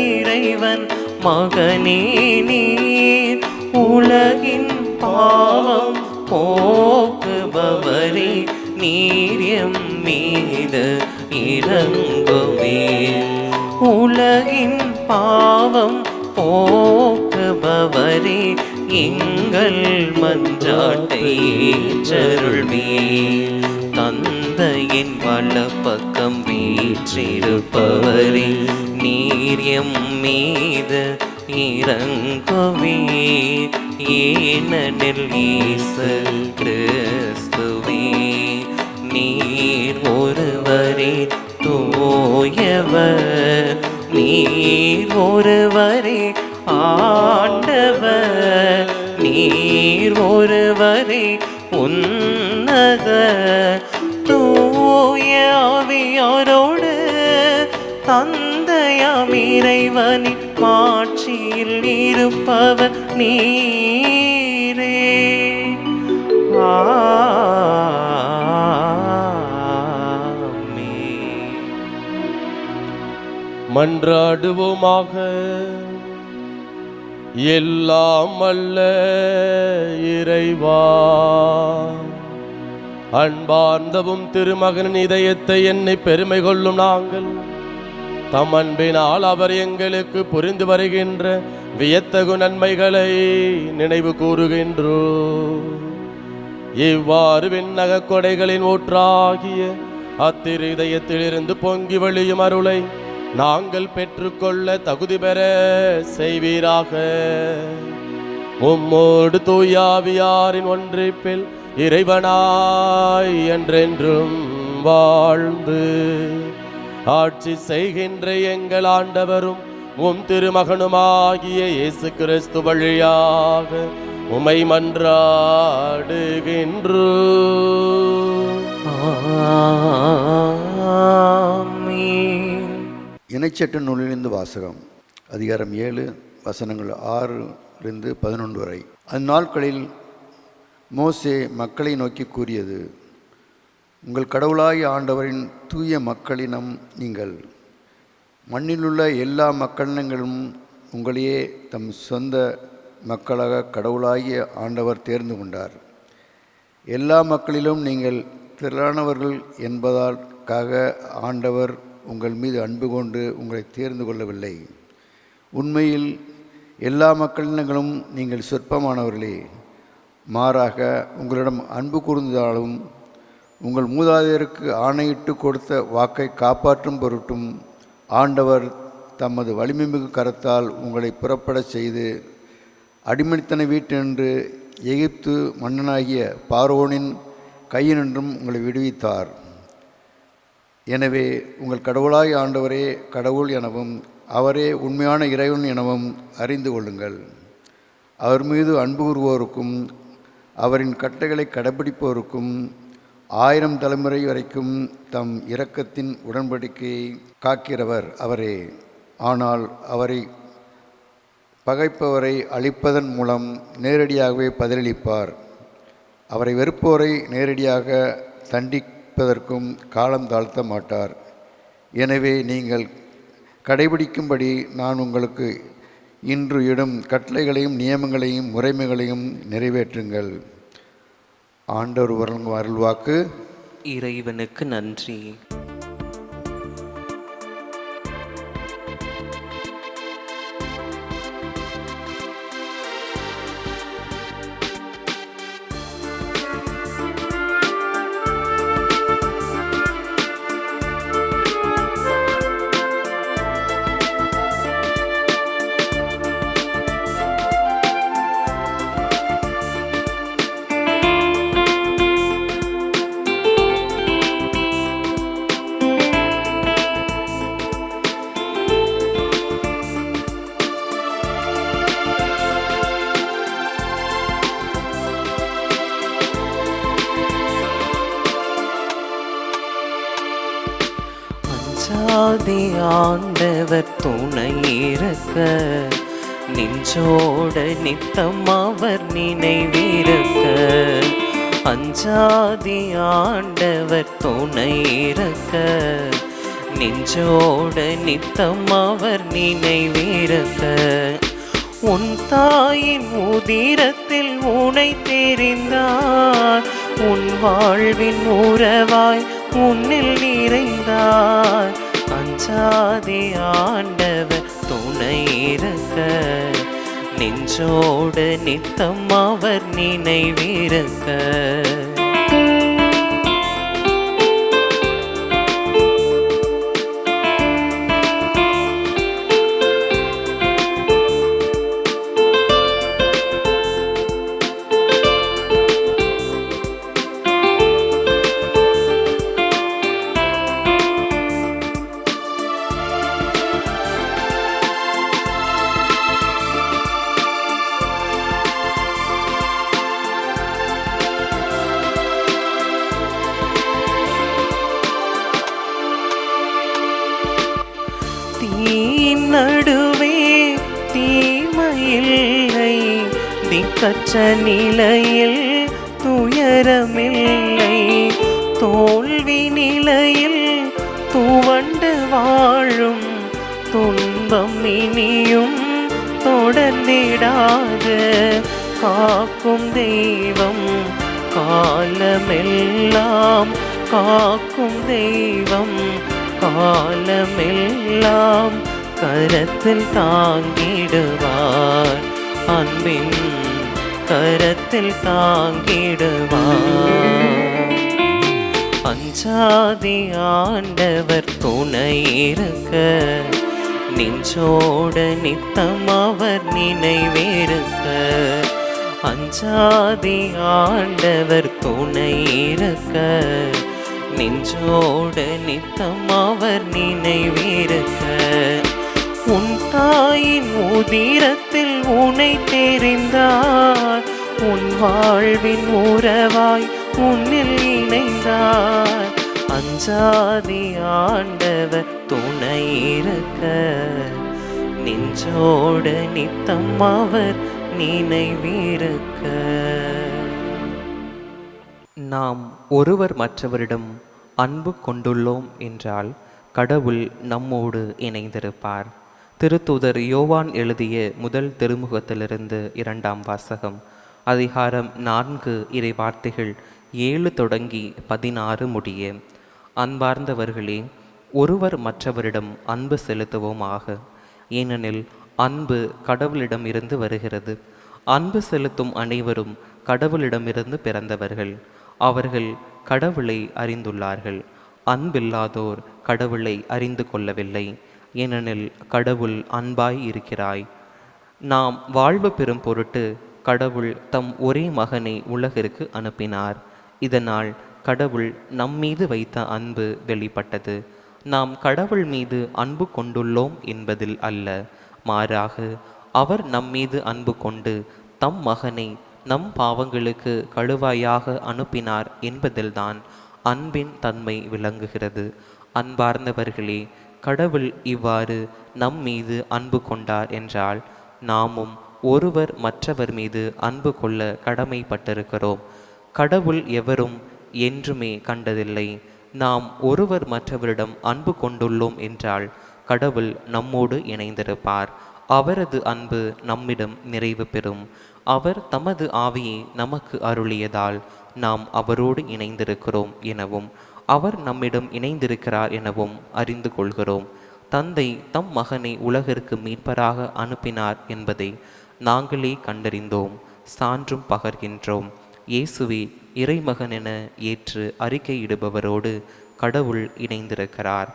இறைவன் மகனே நீர். உலகின் பாவம் போக்குபவரே, நீர் எம் மீது இரங்குவீர். உலகின் பாவம் போக்குபவரே, எங்கள் மன்றாட்டை ஏற்றருள்வீர். தந்தையின் வலப்பக்கம் வீற்றிருப்பவரே, நீர் எம் மீது இரங்குவீர். ஏனெனில் இயேசு கிறிஸ்துவே, நீர் ஒருவரே தூயவர், நீர் ஒருவரே ஆண்டவர், நீர் ஒருவரே உன்னத. தூய ஆவியாரோடு தந்தையாம் இறைவனின் மாட்சியில் இருப்பவர் நீரே. மன்றாடுவோமாக. எல்லாம் வல்ல இறைவா, அன்பார்ந்தவும் திருமகனின் இதயத்தை என்னை பெருமை கொள்ளும் நாங்கள் தம் அன்பினால் அவர் எங்களுக்கு புரிந்து வருகின்ற வியத்தகு நன்மைகளை நினைவு கூறுகின்றோம். இவ்வாறு விண்ணக கொடைகளின் ஊற்றாகிய அத்திரு இதயத்திலிருந்து பொங்கி வழியும் அருளை நாங்கள் பெற்றுக்கொள்ள தகுதி பெற செய்வீராக. உம்மோடு தூயாவியாரின் ஒன்றிப்பில் இறைவனாய் என்றென்றும் வாழ்ந்து ஆட்சி செய்கின்ற எங்கள் ஆண்டவரும் உம் திருமகனுமாகிய இயேசு கிறிஸ்து வழியாக உமை மன்றாடுகின்றோம். ஆமென். இணைச்சட்ட நூலிலிருந்து வாசகம். அதிகாரம் 7 வசனங்கள் 6-11 வரை. அந்நாட்களில் மோசே மக்களை நோக்கி கூறியது: உங்கள் கடவுளாய் ஆண்டவரின் தூய மக்களினம் நீங்கள். மண்ணிலுள்ள எல்லா மக்களினங்களும் உங்களையே தம் சொந்த மக்களாக கடவுளாகிய ஆண்டவர் தேர்ந்து கொண்டார். எல்லா மக்களிலும் நீங்கள் திரளானவர்கள் என்பதற்காக ஆண்டவர் உங்கள் மீது அன்பு கொண்டு உங்களை தேர்ந்து கொள்ளவில்லை. உண்மையில் எல்லா மக்களினங்களும் நீங்கள் சொற்பமானவர்களே. மாறாக உங்களிடம் அன்பு கூர்ந்தாலும் உங்கள் மூதாதையருக்கு ஆணையிட்டு கொடுத்த வாக்கை காப்பாற்றும் பொருட்டும் ஆண்டவர் தமது வலிமைமிகு கரத்தால் உங்களை புறப்படச் செய்து அடிமைத்தன வீட்டினின்று எகிப்து மன்னனாகிய பார்வோனின் கையினின்றும் உங்களை விடுவித்தார். எனவே உங்கள் கடவுளாய் ஆண்டவரே கடவுள் எனவும் அவரே உண்மையான இறைவன் எனவும் அறிந்து கொள்ளுங்கள். அவர் மீது அன்பு கூறுவோருக்கும் அவரின் கட்டளைகளை கடைபிடிப்போருக்கும் 1000 தலைமுறை வரைக்கும் தம் இரக்கத்தின் உடன்படிக்கையை காக்கிறவர் அவரே. ஆனால் அவரை பகைப்பவரை அழிப்பதன் மூலம் நேரடியாகவே பதிலளிப்பார். அவரை வெறுப்போரை நேரடியாக தண்டிப்பதற்கும் காலம் தாழ்த்த மாட்டார். எனவே நீங்கள் கடைபிடிக்கும்படி நான் உங்களுக்கு இன்று இடும் கட்டளைகளையும் நியமங்களையும் முறைமைகளையும் நிறைவேற்றுங்கள். ஆண்டவர் வழங்கும் அருள்வாக்கு. இறைவனுக்கு நன்றி. அஞ்சாதே ஆண்டவர் துணை இருக்க, நெஞ்சோட நித்தம் அவர் நினைவிருக்க. அஞ்சாதே ஆண்டவர் துணை இருக்க, நெஞ்சோட நித்தம் அவர் நினைவிருக்க. உன் தாயின் உதிரத்தில் உனை தெரிந்தார், உன் வாழ்வின் உறவாய் உன்னில் நிறைந்தார். அஞ்சாதே ஆண்டவர் துணை இருக்க, நெஞ்சோடு நித்தம் அவர் நினைவிருக்க. தீயின் நடுவே தீமையில்லை, திக்கற்ற நிலையில் துயரமில்லை. தோல்வி நிலையில் துவண்டு வாழும் துன்பம் இனியும் தொடர்ந்திடாது. காக்கும் தெய்வம் காலமெல்லாம், காக்கும் தெய்வம் காலமெல்லாம் கரத்தில் தாங்கிடுவார். அன்பின் கரத்தில் தாங்கிடுவார். அஞ்சாதே ஆண்டவர் துணை இருக்க, நெஞ்சோட நித்தம் அவர் நினைவிருக்க. அஞ்சாதே ஆண்டவர் துணை இருக்க, நெஞ்சோடு நித்தம் அவர் நினைவிருக்க. உன் தாயின் உதிரத்தில் உனை தெரிந்தார், உன் வாழ்வின் உறவாய் உன்னில் இணைந்தார். அஞ்சாதி ஆண்டவர் துணை இருக்க, நெஞ்சோடு நித்தம் அவர் நினைவிருக்க. நாம் ஒருவர் மற்றவரிடம் அன்பு கொண்டுள்ளோம் என்றால் கடவுள் நம்மோடு இணைந்திருப்பார். திருத்தூதர் யோவான் எழுதிய முதல் திருமுகத்திலிருந்து 2ஆம் வாசகம், அதிகாரம் 4 இறைவார்த்தைகள் 7 தொடங்கி 16 முடிய. அன்பார்ந்தவர்களே, ஒருவர் மற்றவரிடம் அன்பு செலுத்துவோமாக. ஏனெனில் அன்பு கடவுளிடமிருந்து வருகிறது. அன்பு செலுத்தும் அனைவரும் கடவுளிடமிருந்து பிறந்தவர்கள். அவர்கள் கடவுளை அறிந்துள்ளார்கள். அன்பில்லாதோர் கடவுளை அறிந்து கொள்ளவில்லை. ஏனெனில் கடவுள் அன்பாய் இருக்கிறாய். நாம் வாழ்வு பெறும் பொருட்டு கடவுள் தம் ஒரே மகனை உலகிற்கு அனுப்பினார். இதனால் கடவுள் நம்மீது வைத்த அன்பு வெளிப்பட்டது. நாம் கடவுள் மீது அன்பு கொண்டுள்ளோம் என்பதில் அல்ல, மாறாக அவர் நம்மீது அன்பு கொண்டு தம் மகனை நம் பாவங்களுக்கு கழுவாயாக அனுப்பினார் என்பதில்தான் அன்பின் தன்மை விளங்குகிறது. அன்பார்ந்தவர்களே, கடவுள் இவ்வாறு நம் மீது அன்பு கொண்டார் என்றால் நாமும் ஒருவர் மற்றவர் மீது அன்பு கொள்ள கடமைப்பட்டிருக்கிறோம். கடவுள் எவரும் என்றுமே கண்டதில்லை. நாம் ஒருவர் மற்றவரிடம் அன்பு கொண்டுள்ளோம் என்றால் கடவுள் நம்மோடு இணைந்திருப்பார். அவரது அன்பு நம்மிடம் நிறைவு பெறும். அவர் தமது ஆவியை நமக்கு அருளியதால் நாம் அவரோடு இணைந்திருக்கிறோம் எனவும் அவர் நம்மிடம் இணைந்திருக்கிறார் எனவும் அறிந்து கொள்கிறோம். தந்தை தம் மகனை உலகிற்கு மீட்பராக அனுப்பினார் என்பதை நாங்களே கண்டறிந்தோம், சான்றும் பகர்கின்றோம். இயேசுவே இறைமகன் என ஏற்று அறிக்கையிடுபவரோடு கடவுள் இணைந்திருக்கிறார்.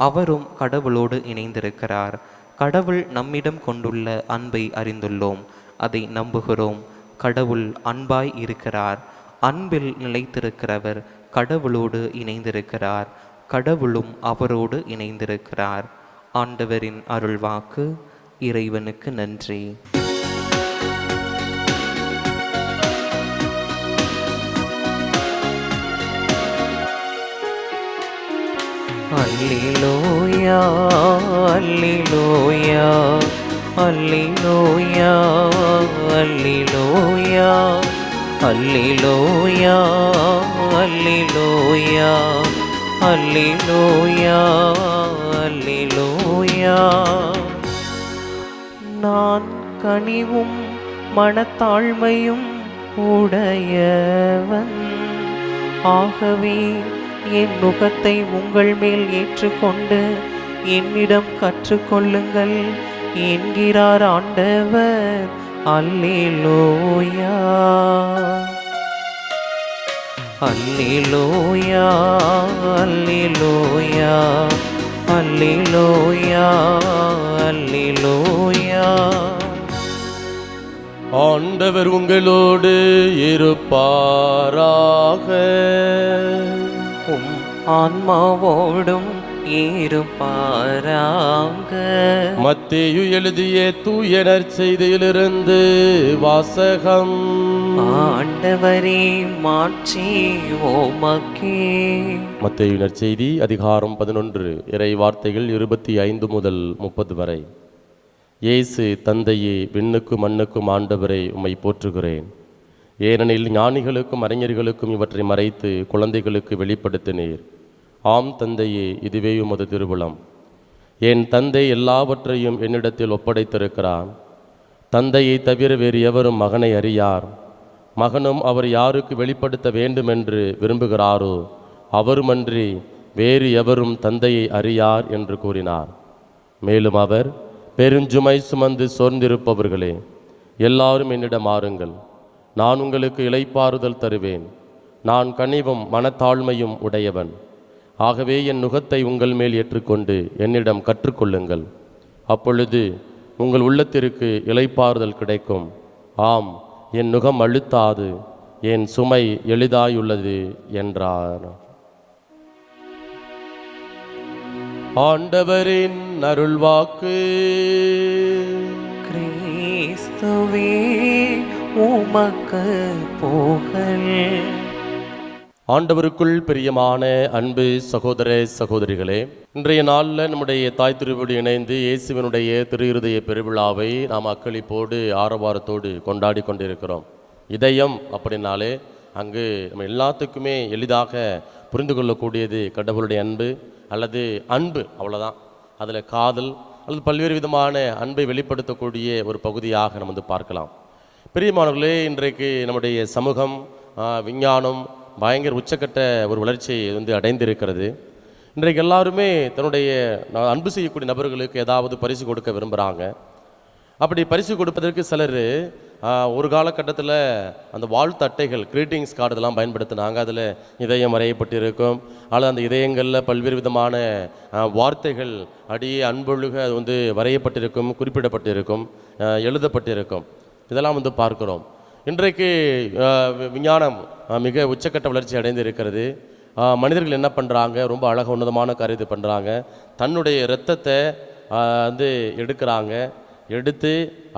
அவரும் கடவுளோடு இணைந்திருக்கிறார். கடவுள் நம்மிடம் கொண்டுள்ள அன்பை அறிந்துள்ளோம், அதை நம்புகிறோம். கடவுள் அன்பாய் இருக்கிறார். அன்பில் நிலைத்திருக்கிறவர் கடவுளோடு இணைந்திருக்கிறார். கடவுளும் அவரோடு இணைந்திருக்கிறார். ஆண்டவரின் அருள்வாக்கு. இறைவனுக்கு நன்றி. அல்லேலூயா அல்லேலூயா அல்லேலூயா அல்லேலூயா அல்லேலூயா அல்லேலூயா அல்லேலூயா அல்லேலூயா. நான் கனிவும் மனத்தாழ்மையும் உடையவன், ஆகவே என் நுகத்தை உங்கள் மேல் ஏற்றுக்கொண்டு என்னிடம் கற்றுக்கொள்ளுங்கள் என்கிறார் ஆண்டவர். அல்லேலூயா அல்லேலூயா அல்லேலூயா அல்லேலூயா அல்லேலூயா. ஆண்டவர் உங்களோடு இருப்பாராக. உம் ஆன்மாவோடும் இருப்பாராக. மத்தேயு எழுதிய தூய நற்செய்தியிலிருந்து வாசகம். ஆண்டவரே மாட்சி உமக்கே. மத்தேயு நற்செய்தி அதிகாரம் 11 இறை வார்த்தைகள் 25 முதல் 30 வரை. இயேசு, தந்தையே, விண்ணுக்கும் மண்ணுக்கும் ஆண்டவரை உம்மை போற்றுகிறேன். ஏனெனில் ஞானிகளுக்கும் அறிஞர்களுக்கும் இவற்றை மறைத்து குழந்தைகளுக்கு வெளிப்படுத்தினீர். ஆம் தந்தையே, இதுவே உமது திருவுளம். என் தந்தை எல்லாவற்றையும் என்னிடத்தில் ஒப்படைத்திருக்கிறான். தந்தையை தவிர வேறு எவரும் மகனை அறியார். மகனும் அவர் யாருக்கு வெளிப்படுத்த வேண்டுமென்று விரும்புகிறாரோ அவருமன்றி வேறு எவரும் தந்தையை அறியார் என்று கூறினார். மேலும் அவர், பெருஞ்சுமை சுமந்து சோர்ந்திருப்பவர்களே, எல்லாரும் என்னிடம் ஆறுங்கள், நான் உங்களுக்கு இளைப்பாறுதல் தருவேன். நான் கனிவும் மனத்தாழ்மையும் உடையவன். ஆகவே என் நுகத்தை உங்கள் மேல் ஏற்றுக்கொண்டு என்னிடம் கற்றுக்கொள்ளுங்கள். அப்பொழுது உங்கள் உள்ளத்திற்கு இளைப்பாறுதல் கிடைக்கும். ஆம், என் நுகம் அழுத்தாது, என் சுமை எளிதாயுள்ளது என்றார். ஆண்டவரின் அருள்வாக்கு. கிறிஸ்துவே உமக்கு புகழ். ஆண்டவருக்குள் பிரியமான அன்பு சகோதர சகோதரிகளே, இன்றைய நாளில் நம்முடைய தாய் திருவோடு இணைந்து இயேசுவினுடைய திரு இருதய பெருவிழாவை நாம் அக்களிப்போடு ஆரவாரத்தோடு கொண்டாடி கொண்டிருக்கிறோம். இதயம் அப்படின்னாலே அங்கு நம்ம எல்லாத்துக்குமே எளிதாக புரிந்து கொள்ளக்கூடியது கடவுளுடைய அன்பு அல்லது அன்பு, அவ்வளோதான். அதில் காதல் அல்லது பல்வேறு விதமான அன்பை வெளிப்படுத்தக்கூடிய ஒரு பகுதியாக நம்ம வந்து பார்க்கலாம். பிரியமானவர்களே, இன்றைக்கு நம்முடைய சமூகம் விஞ்ஞானம் பயங்கர உச்சக்கட்ட ஒரு வளர்ச்சியை வந்து அடைந்திருக்கிறது. இன்றைக்கு எல்லாருமே தன்னுடைய அன்பு செய்யக்கூடிய நபர்களுக்கு ஏதாவது பரிசு கொடுக்க விரும்புகிறாங்க. அப்படி பரிசு கொடுப்பதற்கு சிலர் ஒரு காலகட்டத்தில் அந்த வாழ்த்து அட்டைகள், கிரீட்டிங்ஸ் கார்டு இதெல்லாம் பயன்படுத்தினாங்க. அதில் இதயம் வரையப்பட்டிருக்கும், அல்லது அந்த இதயங்களில் பல்வேறு விதமான வார்த்தைகள் அடியே அன்பொழுக அது வந்து வரையப்பட்டிருக்கும், குறிப்பிடப்பட்டிருக்கும், எழுதப்பட்டிருக்கும். இதெல்லாம் வந்து பார்க்குறோம். இன்றைக்கு விஞ்ஞானம் மிக உச்சக்கட்ட வளர்ச்சி அடைந்து இருக்கிறது. மனிதர்கள் என்ன பண்ணுறாங்க, ரொம்ப அழகாக உன்னதமான காரியத்தை பண்ணுறாங்க. தன்னுடைய இரத்தத்தை வந்து எடுக்கிறாங்க, எடுத்து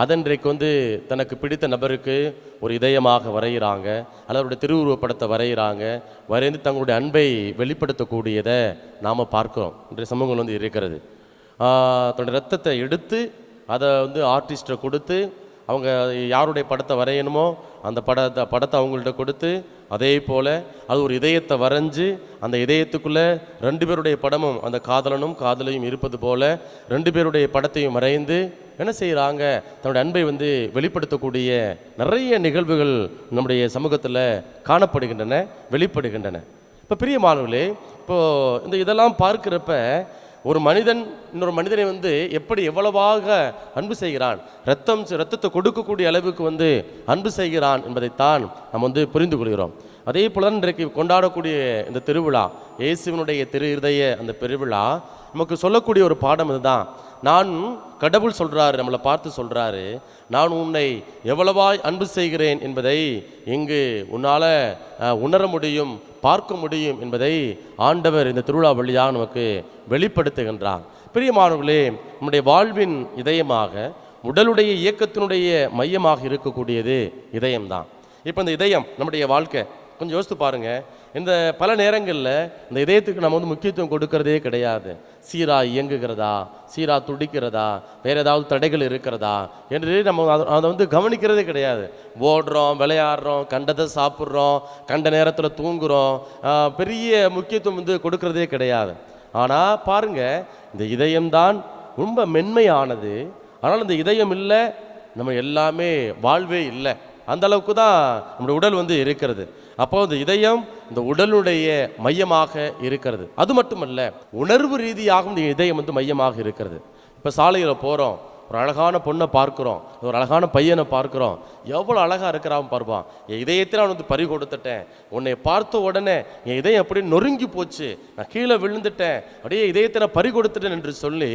அதன்றைக்கு வந்து தனக்கு பிடித்த நபருக்கு ஒரு இதயமாக வரைகிறாங்க, அல்லது அவருடைய திருவுருவப்படத்தை வரைகிறாங்க. வரைந்து தங்களுடைய அன்பை வெளிப்படுத்தக்கூடியதை நாம் பார்க்குறோம். இன்றைய சமூகங்கள் வந்து இருக்கிறது. தன்னுடைய இரத்தத்தை எடுத்து அதை வந்து ஆர்டிஸ்ட்டை கொடுத்து அவங்க யாருடைய படத்தை வரையணுமோ அந்த படத்தை அவங்கள்ட்ட கொடுத்து, அதே போல் அது ஒரு இதயத்தை வரைஞ்சி அந்த இதயத்துக்குள்ளே 2 பேருடைய படமும், அந்த காதலனும் காதலையும் இருப்பது போல் 2 பேருடைய படத்தையும் வரைந்து என்ன செய்கிறாங்க, தன்னுடைய அன்பை வந்து வெளிப்படுத்தக்கூடிய நிறைய நிகழ்வுகள் நம்முடைய சமூகத்தில் காணப்படுகின்றன, வெளிப்படுகின்றன. இப்போ பிரியமானவர்களே, இப்போது இதெல்லாம் பார்க்குறப்ப ஒரு மனிதன் இன்னொரு மனிதனை வந்து எப்படி எவ்வளவாக அன்பு செய்கிறான், இரத்தத்தை கொடுக்கக்கூடிய அளவுக்கு வந்து அன்பு செய்கிறான் என்பதைத்தான் நம்ம வந்து புரிந்து கொள்கிறோம். அதே போல தான் இன்றைக்கு கொண்டாடக்கூடிய இந்த திருவிழா, இயேசுவினுடைய திரு இருதய அந்த பெருவிழா நமக்கு சொல்லக்கூடிய ஒரு பாடம் இதுதான். நான் கடவுள் சொல்கிறாரு, நம்மளை பார்த்து சொல்கிறாரு, நான் உன்னை எவ்வளவாய் அன்பு செய்கிறேன் என்பதை இங்கு உன்னால் உணர முடியும், பார்க்க முடியும் என்பதை ஆண்டவர் இந்த திருவிழா வழியாக நமக்கு வெளிப்படுத்துகின்றார். பிரியமானவர்களே, நம்முடைய வாழ்வின் இதயமாக, உடலுடைய இயக்கத்தினுடைய மையமாக இருக்கக்கூடியது இதயம்தான். இப்போ இந்த இதயம் நம்முடைய வாழ்க்கை கொஞ்சம் யோசித்து பாருங்கள். இந்த பல நேரங்களில் இந்த இதயத்துக்கு நம்ம வந்து முக்கியத்துவம் கொடுக்கறதே கிடையாது. சீராக இயங்குகிறதா, சீராக துடிக்கிறதா, வேறு ஏதாவது தடைகள் இருக்கிறதா என்று நம்ம அதை வந்து கவனிக்கிறதே கிடையாது. ஓடுறோம், விளையாடுறோம், கண்டதை சாப்பிட்றோம், கண்ட நேரத்தில் தூங்குகிறோம், பெரிய முக்கியத்துவம் வந்து கொடுக்கறதே கிடையாது. ஆனால் பாருங்கள், இந்த இதயம்தான் ரொம்ப மென்மையானது. ஆனால் இந்த இதயம் இல்லை, நம்ம எல்லாமே வாழ்வே இல்லை. அந்த அளவுக்கு தான் நம்முடைய உடல் வந்து இருக்கிறது. அப்போ இந்த இதயம் இந்த உடலுடைய மையமாக இருக்கிறது. அது மட்டுமல்ல, உணர்வு ரீதியாகவும் இந்த இதயம் வந்து மையமாக இருக்கிறது. இப்போ சாலையில் போகிறோம், ஒரு அழகான பொண்ணை பார்க்குறோம், ஒரு அழகான பையனை பார்க்குறோம், எவ்வளோ அழகாக இருக்கிறான் பார்ப்பான். என் இதயத்தை நான் வந்து பறி கொடுத்துட்டேன், உன்னை பார்த்த உடனே என் இதயம் அப்படியே நொறுங்கி போச்சு, நான் கீழே விழுந்துட்டேன், அப்படியே இதயத்தை நான் பறி கொடுத்துட்டேன் என்று சொல்லி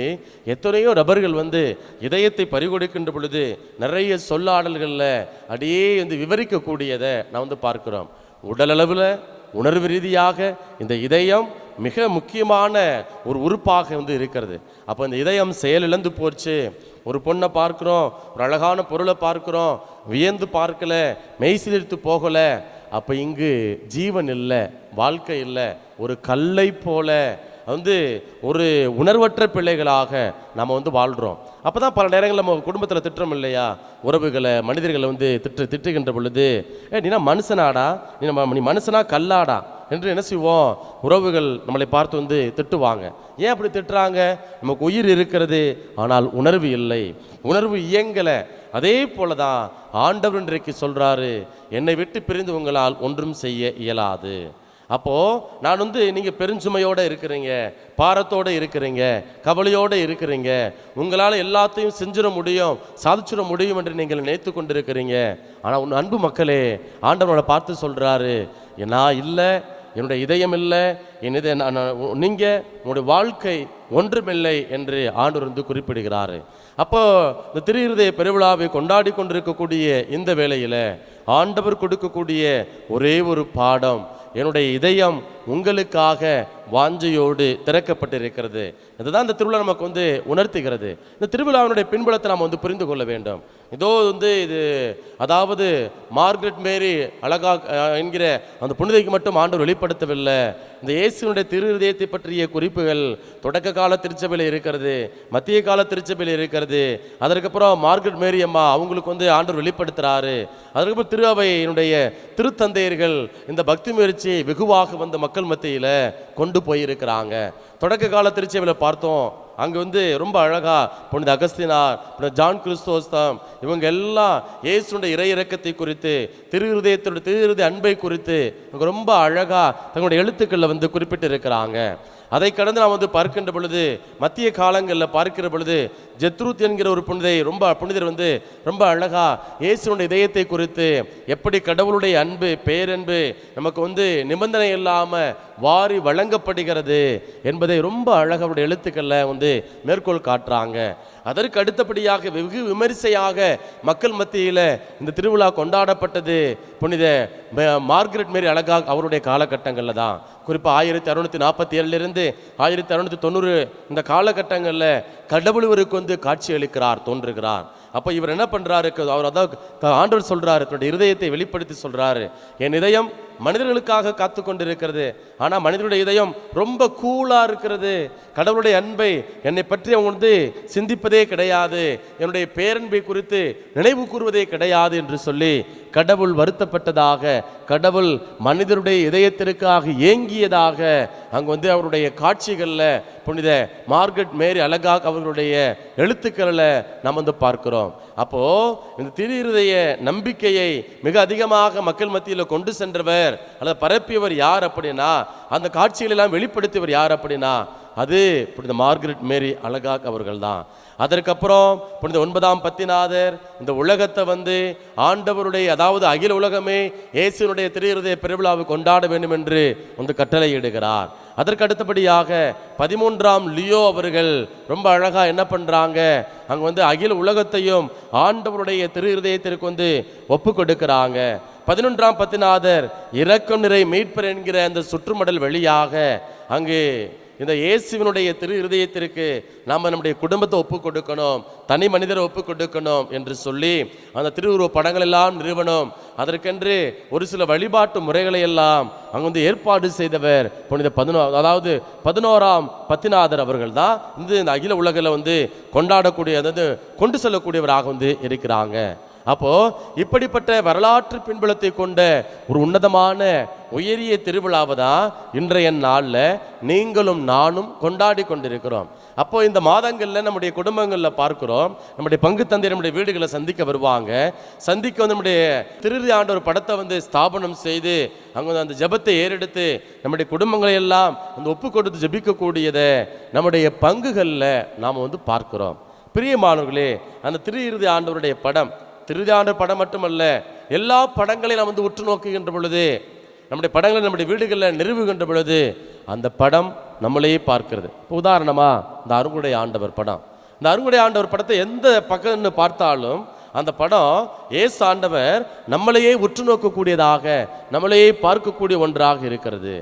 எத்தனையோ நபர்கள் வந்து இதயத்தை பறி கொடுக்கின்ற பொழுது நிறைய சொல்லாடல்களில் அப்படியே வந்து விவரிக்கக்கூடியதை நான் வந்து பார்க்குறோம். உடலளவில் உணர்வு ரீதியாக இந்த இதயம் மிக முக்கியமான ஒரு உறுப்பாக வந்து இருக்கிறது. அப்போ இந்த இதயம் செயலிழந்து போச்சு. ஒரு பொண்ணை பார்க்குறோம், ஒரு அழகான பொருளை பார்க்குறோம், வியந்து பார்க்கல, மெய்சிலிர்த்து போகலை, அப்போ இங்கு ஜீவன் இல்லை, வாழ்க்கை இல்லை. ஒரு கல்லை போல வந்து ஒரு உணர்வற்ற பிள்ளைகளாக நம்ம வந்து வாழ்கிறோம். அப்போ தான் பல நேரங்களில் நம்ம குடும்பத்தில் திட்டுறோம் இல்லையா, உறவுகளை, மனிதர்களை வந்து திட்டுகின்ற பொழுது, நீனா மனுஷனாடா, நீ மனுஷனா கல்லாடா என்று என்ன செய்வோம், உறவுகள் நம்மளை பார்த்து வந்து திட்டுவாங்க. ஏன் அப்படி திட்டுறாங்க? நமக்கு உயிர் இருக்கிறது, ஆனால் உணர்வு இல்லை, உணர்வு இயங்கலை. அதே போல தான் ஆண்டவர் இன்றைக்கு சொல்கிறாரு, என்னை விட்டு பிரிந்து உங்களால் ஒன்றும் செய்ய இயலாது. அப்போது நான் வந்து நீங்கள் பெருஞ்சுமையோடு இருக்கிறீங்க, பாரத்தோடு இருக்கிறீங்க, கவலையோடு இருக்கிறீங்க, உங்களால் எல்லாத்தையும் செஞ்சிட முடியும், சாதிச்சிட முடியும் என்று நீங்கள் நினைத்து கொண்டிருக்கிறீங்க. ஆனால் உன் அன்பு மக்களே, ஆண்டவனை பார்த்து சொல்கிறாரு, நான் இல்லை, என்னுடைய இதயம் இல்லை, நீங்கள் உங்களுடைய வாழ்க்கை ஒன்றுமில்லை என்று ஆண்டவர் வந்து குறிப்பிடுகிறாரு. அப்போ இந்த திரு இருதய பெருவிழாவை கொண்டாடி கொண்டிருக்கக்கூடிய இந்த வேளையில் ஆண்டவர் கொடுக்கக்கூடிய ஒரே ஒரு பாடம், என்னுடைய இதயம் உங்களுக்காக வாஞ்சையோடு திறக்கப்பட்டிருக்கிறது. இதுதான் இந்த திருவிழா நமக்கு உணர்த்துகிறது. இந்த திருவிழாவினுடைய பின்புலத்தை நாம் புரிந்து கொள்ள வேண்டும். இதோ இது அதாவது மார்கரெட் மேரி அழகா என்கிற அந்த புனிதைக்கு மட்டும் ஆண்டவர் வெளிப்படுத்தவில்லை. இந்த இயேசுனுடைய திரு இதயத்தை பற்றிய குறிப்புகள் தொடக்க கால திருச்சபையில் இருக்கிறது, மத்திய கால திருச்சபையில் இருக்கிறது. அதற்கப்புறம் மார்கரெட் மேரி அம்மா அவங்களுக்கு ஆண்டவர் வெளிப்படுத்துறாரு. அதற்கப்புறம் திரு அவையினுடைய திருத்தந்தையர்கள் இந்த பக்தி முயற்சியை வெகுவாக மக்கள் மத்தியில் கொண்டு போயிருக்கிறாங்க. தொடக்க கால திருச்சபையில் பார்த்தோம், அங்கே ரொம்ப அழகா புனித அகஸ்தினார், புனித ஜான் கிறிஸ்தோஸ்தம் இவங்க எல்லாம் இயேசுடைய இறை இறக்கத்தை குறித்து, திரு இருதய அன்பை குறித்து ரொம்ப அழகா தங்களுடைய எழுத்துக்களில் குறிப்பிட்டு இருக்கிறாங்க. அதை கடந்து நாம் பார்க்கின்ற பொழுது, மத்திய காலங்களில் பார்க்கிற பொழுது ஜெத்ரூத் என்கிற ஒரு புனிதர் ரொம்ப அழகா இயேசுடைய இதயத்தை குறித்து, எப்படி கடவுளுடைய அன்பு பேரன்பு நமக்கு நிபந்தனை இல்லாமல் வாரி வழங்கப்படுகிறது என்பதை ரொம்ப அழகா அவருடைய எழுத்துக்களில் மேற்கோள் காட்டுறாங்க. அதற்கு அடுத்தபடியாக வெகு விமரிசையாக மக்கள் மத்தியில் இந்த திருவிழா கொண்டாடப்பட்டது புனித மார்கரெட் மேரி அழகா அவருடைய காலகட்டங்களில் தான். குறிப்பாக 1647 1690 இந்த காலகட்டங்களில் கடவுள் இவருக்கு காட்சி அளிக்கிறார், தோன்றுகிறார். அப்போ இவர் என்ன பண்ணுறாரு, அவர் அதாவது ஆண்டவர் சொல்கிறாரு, தன்னுடைய இருதயத்தை வெளிப்படுத்தி சொல்கிறாரு, என் இதயம் மனிதர்களுக்காக காத்து கொண்டு இருக்கிறது, ஆனால் மனிதனுடைய இதயம் ரொம்ப கூலாக இருக்கிறது. கடவுளுடைய அன்பை என்னை பற்றி அவங்க சிந்திப்பதே கிடையாது, என்னுடைய பேரன்பை குறித்து நினைவு கூறுவதே கிடையாது என்று சொல்லி கடவுள் வருத்தப்பட்டதாக, கடவுள் மனிதருடைய இதயத்திற்காக ஏங்கியதாக அங்கே அவருடைய காட்சிகளில் புனித மார்கரெட் மேரி அழகா அவர்களுடைய எழுத்துக்களில் நாம் பார்க்கிறோம். அப்போ இந்த திரு இருதய நம்பிக்கையை மிக அதிகமாக மக்கள் மத்தியில் கொண்டு சென்றவர் அல்லது பரப்பியவர் யார் அப்படின்னா, அந்த காட்சிகளெல்லாம் வெளிப்படுத்தியவர் யார் அப்படின்னா, அது புனித மார்கரெட் மேரி அழகா அவர்கள் தான். அதற்கப்புறம் புனித 9ஆம் பத்திநாதர் இந்த உலகத்தை ஆண்டவருடைய, அதாவது அகில உலகமே இயேசுனுடைய திரு இருதய பெருவிழாவை கொண்டாட வேண்டும் என்று கட்டளை இடுகிறார். அதற்கு அடுத்தபடியாக 13ஆம் லியோ அவர்கள் ரொம்ப அழகா என்ன பண்றாங்க, அங்க அகில உலகத்தையும் ஆண்டவருடைய திரு இருதயத்திற்கு ஒப்பு கொடுக்கிறாங்க. 11ஆம் பத்திநாதர் இரக்கம் நிறை மீட்பர் என்கிற அந்த சுற்றுமடல் வழியாக அங்கு இந்த இயேசுவினுடைய திரு இருதயத்திற்கு நாம் நம்முடைய குடும்பத்தை ஒப்பு கொடுக்கணும், தனி மனிதரை ஒப்பு கொடுக்கணும் என்று சொல்லி அந்த திருவுருவ படங்கள் எல்லாம் நிறுவனம், அதற்கென்று ஒரு சில வழிபாட்டு முறைகளை எல்லாம் அங்கு ஏற்பாடு செய்தவர் புனித 11ஆம் பத்திநாதர் அவர்கள் தான் இந்த அகில உலகில் கொண்டாடக்கூடிய, அதாவது கொண்டு செல்லக்கூடியவராக இருக்கிறாங்க. அப்போ இப்படிப்பட்ட வரலாற்று பின்புலத்தை கொண்ட ஒரு உன்னதமான உயரிய திருவிழாவை தான் இன்றைய நாளில் நீங்களும் நானும் கொண்டாடி கொண்டிருக்கிறோம். அப்போ இந்த மாதங்களில் நம்முடைய குடும்பங்களில் பார்க்கிறோம், நம்முடைய பங்கு தந்தை நம்முடைய வீடுகளை சந்திக்க வருவாங்க. சந்திக்க நம்முடைய திரு ஆண்டவர் படத்தை ஸ்தாபனம் செய்து அங்கே அந்த ஜெபத்தை ஏறெடுத்து நம்முடைய குடும்பங்களை எல்லாம் ஒப்பு கொடுத்து ஜெபிக்கக்கூடியதை நம்முடைய பங்குகளில் நாம் பார்க்கிறோம். பிரியமானவர்களே, அந்த திரு இறுதி ஆண்டவருடைய படம், திருவிதாண்ட படம் மட்டுமல்ல, எல்லா படங்களையும் நாம் உற்று நோக்குகின்ற பொழுது, நம்முடைய படங்களை நம்முடைய வீடுகளில் நிறுவுகின்ற பொழுது அந்த படம் நம்மளையே பார்க்கிறது. இப்போ உதாரணமா இந்த அருங்குடை ஆண்டவர் படம், இந்த அருங்குடை ஆண்டவர் படத்தை எந்த பக்கம்னு பார்த்தாலும் அந்த படம் இயேசு ஆண்டவர் நம்மளையே உற்று நோக்கக்கூடியதாக, நம்மளையே பார்க்கக்கூடிய ஒன்றாக இருக்கிறது.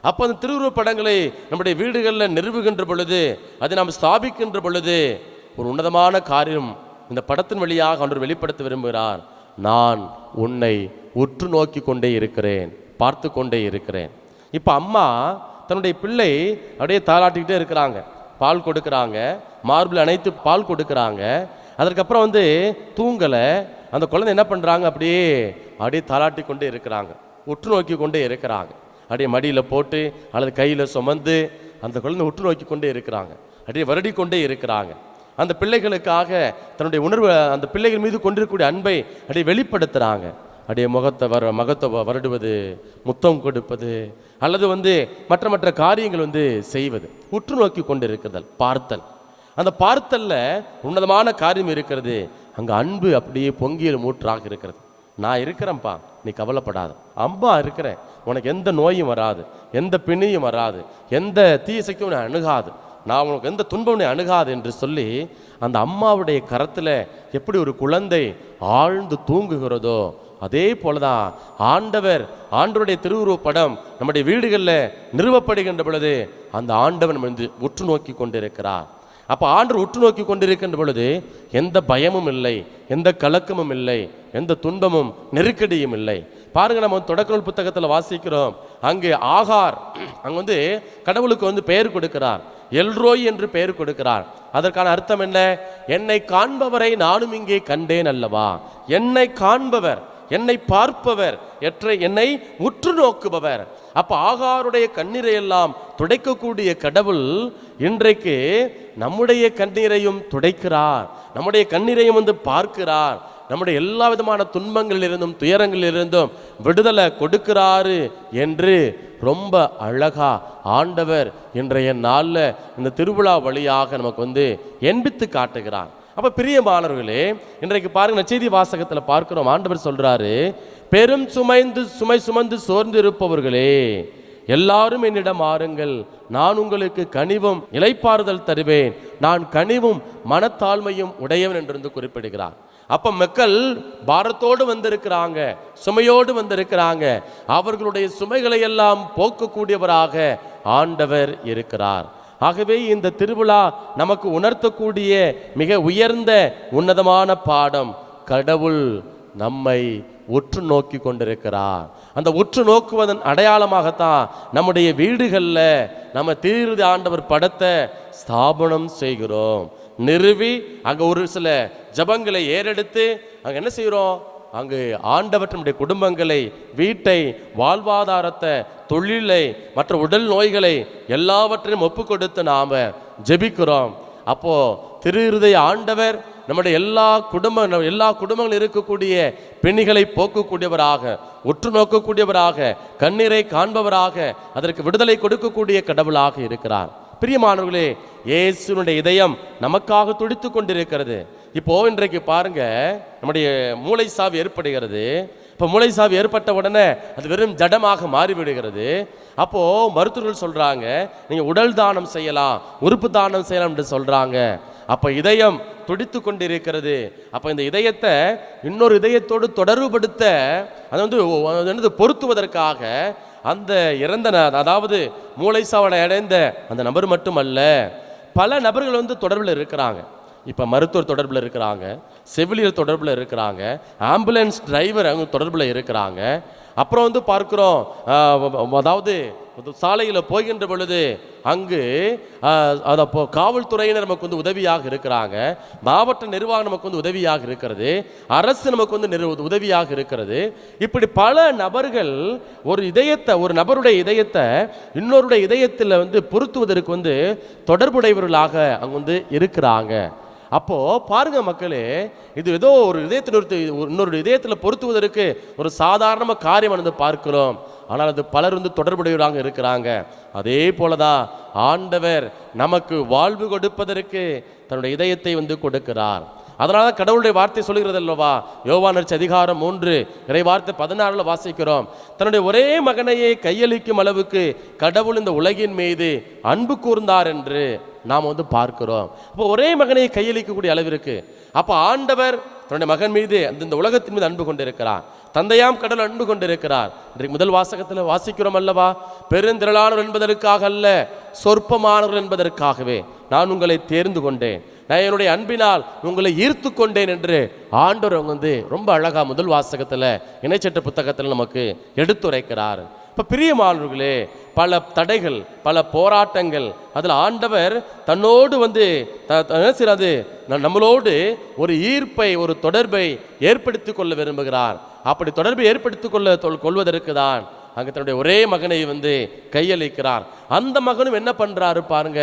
அப்போ அந்த திருவுருவ படங்களை நம்முடைய வீடுகளில் நிறுவுகின்ற பொழுது, அதை நாம் ஸ்தாபிக்கின்ற பொழுது ஒரு உன்னதமான காரியம் இந்த படத்தின் வழியாக ஆண்டவர் வெளிப்படுத்த விரும்புகிறார். நான் உன்னை உற்று நோக்கி கொண்டே இருக்கிறேன், பார்த்து கொண்டே இருக்கிறேன். இப்போ அம்மா தன்னுடைய பிள்ளை அப்படியே தாளாட்டிக்கிட்டே இருக்கிறாங்க, பால் கொடுக்குறாங்க, மார்பில் அணைத்து பால் கொடுக்குறாங்க. அதற்கப்புறம் தூங்கலை, அந்த குழந்தை என்ன பண்ணுறாங்க, அப்படியே தாளாட்டி கொண்டே இருக்கிறாங்க, உற்று நோக்கி கொண்டே இருக்கிறாங்க. அப்படியே மடியில் போட்டு அல்லது கையில் சுமந்து அந்த குழந்தை உற்று நோக்கி கொண்டே இருக்கிறாங்க, அப்படியே வருடி கொண்டே இருக்கிறாங்க. அந்த பிள்ளைகளுக்காக தன்னுடைய உணர்வு, அந்த பிள்ளைகள் மீது கொண்டிருக்கக்கூடிய அன்பை அப்படியே வெளிப்படுத்துகிறாங்க. அப்படியே முகத்தை வருடுவது, முத்தம் கொடுப்பது, அல்லது மற்ற மற்ற காரியங்கள் செய்வது, உற்று நோக்கி கொண்டு இருக்கிறதல், பார்த்தல். அந்த பார்த்தல்ல உன்னதமான காரியம் இருக்கிறது. அங்கே அன்பு அப்படியே பொங்கியல் மூற்றாக இருக்கிறது. நான் இருக்கிறேன்ப்பா, நீ கவலைப்படாத, அம்மா இருக்கிறேன், உனக்கு எந்த நோயும் வராது, எந்த பிணியும் வராது, எந்த தீய சக்தியும் உன்னை அணுகாது, நான் உனக்கு எந்த துன்பம் அணுகாது என்று சொல்லி அந்த அம்மாவுடைய கரத்தில் எப்படி ஒரு குழந்தை ஆழ்ந்து தூங்குகிறதோ அதே போலதான் ஆண்டவருடைய திருவுருவப் படம் நம்முடைய வீடுகளில் நிறுவப்படுகின்ற பொழுது அந்த ஆண்டவன் வந்து உற்று நோக்கி கொண்டிருக்கிறார். அப்போ ஆண்டவர் உற்று நோக்கி கொண்டிருக்கின்ற பொழுது எந்த பயமும் இல்லை, எந்த கலக்கமும் இல்லை, எந்த துன்பமும் நெருக்கடியும் இல்லை. பாருங்க, நம்ம தொடக்க நூல் புத்தகத்தில் வாசிக்கிறோம், அங்கே ஆகார் அங்கே வந்து கடவுளுக்கு வந்து பெயர் கொடுக்கிறார், எல்ரோய் என்று பெயர் கொடுக்கிறார். அதற்கான அர்த்தம் என்ன? என்னை காண்பவரை நானும் இங்கே கண்டேன் அல்லவா. என்னை காண்பவர், என்னை பார்ப்பவர், என்னை உற்று நோக்குபவர். அப்ப ஆகாருடைய கண்ணீரை எல்லாம் துடைக்கக்கூடிய கடவுள் இன்றைக்கு நம்முடைய கண்ணீரையும் துடைக்கிறார், நம்முடைய கண்ணீரையும் வந்து பார்க்கிறார், நம்முடைய எல்லா விதமான துன்பங்களிலிருந்தும் துயரங்களிலிருந்தும் விடுதலை கொடுக்கிறாரு என்று ரொம்ப அழகா ஆண்டவர் இன்றைய நாளில் இந்த திருவிழா வழியாக நமக்கு வந்து எண்பித்து காட்டுகிறார். அப்ப பிரியமானவர்களே, இன்றைக்கு பாருங்க, நற்செய்தி வாசகத்தில் பார்க்கிறோம், ஆண்டவர் சொல்றாரு, பெரும் சுமை சுமந்து சோர்ந்து இருப்பவர்களே எல்லாரும் என்னிடம் ஆறுங்கள், நான் உங்களுக்கு கனிவும் இளைப்பாறுதல் தருவேன், நான் கனிவும் மனத்தாழ்மையும் உடையவன் என்று குறிப்பிடுகிறார். அப்ப மக்கள் பாரத்தோடு வந்திருக்கிறாங்க, சுமையோடு வந்திருக்கிறாங்க, அவர்களுடைய சுமைகளை எல்லாம் போக்கக்கூடியவராக ஆண்டவர் இருக்கிறார். ஆகவே இந்த திருவிழா நமக்கு உணர்த்தக்கூடிய மிக உயர்ந்த உன்னதமான பாடம், கடவுள் நம்மை உற்று நோக்கி கொண்டிருக்கிறார். அந்த உற்று நோக்குவதன் அடையாளமாகத்தான் நம்முடைய வீடுகளில் நம்ம திருவிழா ஆண்டவர் படத்தை ஸ்தாபனம் செய்கிறோம். நிறுவி அங்கே ஒரு சில ஜபங்களை ஏறெடுத்து அங்கே என்ன செய்கிறோம், அங்கு ஆண்டவர் நம்முடைய குடும்பங்களை, வீட்டை, வாழ்வாதாரத்தை, தொழிலை, மற்ற உடல் நோய்களை எல்லாவற்றையும் ஒப்பு கொடுத்து நாம ஜெபிக்கிறோம். அப்போ திருஹிருதய ஆண்டவர் நம்முடைய எல்லா குடும்பங்கள் இருக்கக்கூடிய பிணிகளை போக்கக்கூடியவராக, உற்று நோக்கக்கூடியவராக, கண்ணீரை காண்பவராக, அதற்கு விடுதலை கொடுக்கக்கூடிய கடவுளாக இருக்கிறார். பிரியமானவர்களே, இயேசுனுடைய இதயம் நமக்காக துடித்து கொண்டிருக்கிறது. இப்போ இன்றைக்கு பாருங்க, நம்முடைய மூளை சாவு ஏற்படுகிறது. இப்போ மூளை சாவு ஏற்பட்ட உடனே அது வெறும் ஜடமாக மாறிவிடுகிறது. அப்போ மருத்துவர்கள் சொல்றாங்க, நீங்க உடல் தானம் செய்யலாம், உறுப்பு தானம் செய்யலாம் என்று சொல்றாங்க. அப்ப இதயம் துடித்து கொண்டிருக்கிறது. அப்ப இந்த இதயத்தை இன்னொரு இதயத்தோடு தொடர்புபடுத்த, அதை வந்து பொருத்துவதற்காக அந்த இறந்த, அதாவது மூளை சாவடை அடைந்த அந்த நபர் மட்டுமல்ல, பல நபர்கள் வந்து தொடர்பில் இருக்கிறாங்க. இப்போ மருத்துவர் தொடர்பில் இருக்கிறாங்க, செவிலியர் தொடர்பில் இருக்கிறாங்க, ஆம்புலன்ஸ் டிரைவர் அவங்க தொடர்பில் இருக்கிறாங்க. அப்புறம் வந்து பார்க்குறோம், அதாவது சாலையில் போகின்ற பொழுது அங்கு காவல்துறையினர் நமக்கு வந்து உதவியாக இருக்கிறாங்க, மாவட்ட நிர்வாகம் நமக்கு வந்து உதவியாக இருக்கிறது, அரசு நமக்கு வந்து உதவியாக இருக்கிறது. இப்படி பல நபர்கள் ஒரு நபருடைய இதயத்தை இன்னொருடைய இதயத்தில் வந்து பொருத்துவதற்கு வந்து தொடர்புடையவர்களாக அங்கே வந்து இருக்கிறாங்க. அப்போ பாருங்க மக்களே, இது ஏதோ ஒரு இதயத்தில் இன்னொரு இதயத்தில் பொருத்துவதற்கு ஒரு சாதாரண காரியம் வந்து பார்க்கிறோம். ஆனால் அது பலர் வந்து தொடர்புடையவராக இருக்கிறாங்க. அதே போலதான் ஆண்டவர் நமக்கு வாழ்வு கொடுப்பதற்கு தன்னுடைய இதயத்தை வந்து கொடுக்கிறார். அதனால கடவுளுடைய வார்த்தை சொல்லுகிறது அல்லவா, யோவான் அதிகாரம் 3 இறை வார்த்தை 16 வாசிக்கிறோம், தன்னுடைய ஒரே மகனையே கையளிக்கும் அளவுக்கு கடவுள் இந்த உலகின் மீது அன்பு கூர்ந்தார் என்று நாம் வந்து பார்க்கிறோம். அப்போ ஒரே மகனை கையளிக்கக்கூடிய அளவிற்கு அப்போ ஆண்டவர் தன்னுடைய மகன் மீது இந்த உலகத்தின் மீது அன்பு கொண்டிருக்கிறார். தந்தையாம் கடவுள் அன்பு கொண்டிருக்கிறார். இன்றைக்கு முதல் வாசகத்தில் வாசிக்கிறோம் அல்லவா, பெருந்திரளானவர் என்பதற்காக அல்ல, சொற்பமானவர் என்பதற்காகவே நான் உங்களை தேர்ந்து கொண்டேன், நான் என்னுடைய அன்பினால் உங்களை ஈர்த்து கொண்டேன் என்று ஆண்டவர் வந்து ரொம்ப அழகா முதல் வாசகத்தில் இணைச்சட்ட புத்தகத்தில் நமக்கு எடுத்துரைக்கிறார். இப்போ பிரியமானவர்களே, பல தடைகள், பல போராட்டங்கள், அதில் ஆண்டவர் தன்னோடு வந்து அது நம்மளோடு ஒரு ஈர்ப்பை, ஒரு தொடர்பை ஏற்படுத்தி கொள்ள விரும்புகிறார். அப்படி தொடர்பை ஏற்படுத்திக் கொள்வதற்கு தான் அங்கே தன்னுடைய ஒரே மகனை வந்து கையளிக்கிறார். அந்த மகனும் என்ன பண்றாரு பாருங்க,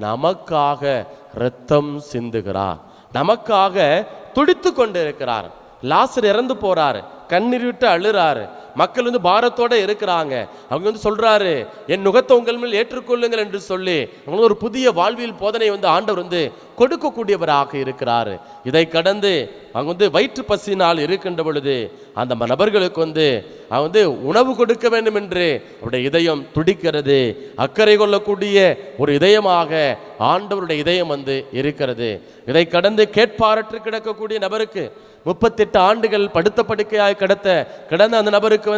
நமக்காக இரத்தம் சிந்துகிறார், நமக்காக துடித்து கொண்டு இருக்கிறார். லாசர் இறந்து போறாரு, கண்ணீர் விட்டு அழுறாரு, மக்கள் வந்து பாரத்தோட இருக்கிறாங்க. அவங்க வந்து சொல்றாரு, என் நுகத்தை உங்கள் மேல் ஏற்றுக்கொள்ளுங்கள் என்று சொல்லி அவங்களுக்கு ஒரு புதிய வாழ்வியல் போதனை வந்து ஆண்டவர் வந்து கொடுக்கக்கூடியவராக இருக்கிறார். இதை கடந்து அவங்க வயிற்று பசினால் இருக்கின்ற பொழுது அந்த நபர்களுக்கு உணவு கொடுக்க வேண்டும் என்று அவருடைய இதயம் துடிக்கிறது. அக்கறை கொள்ளக்கூடிய ஒரு இதயமாக ஆண்டவருடைய இதயம் இருக்கிறது. இதை கடந்து கேட்பாரற்று கிடக்கக்கூடிய நபருக்கு 38 ஆண்டுகள் படுத்த படுக்கையாய் கிடந்த அந்த நபருக்கு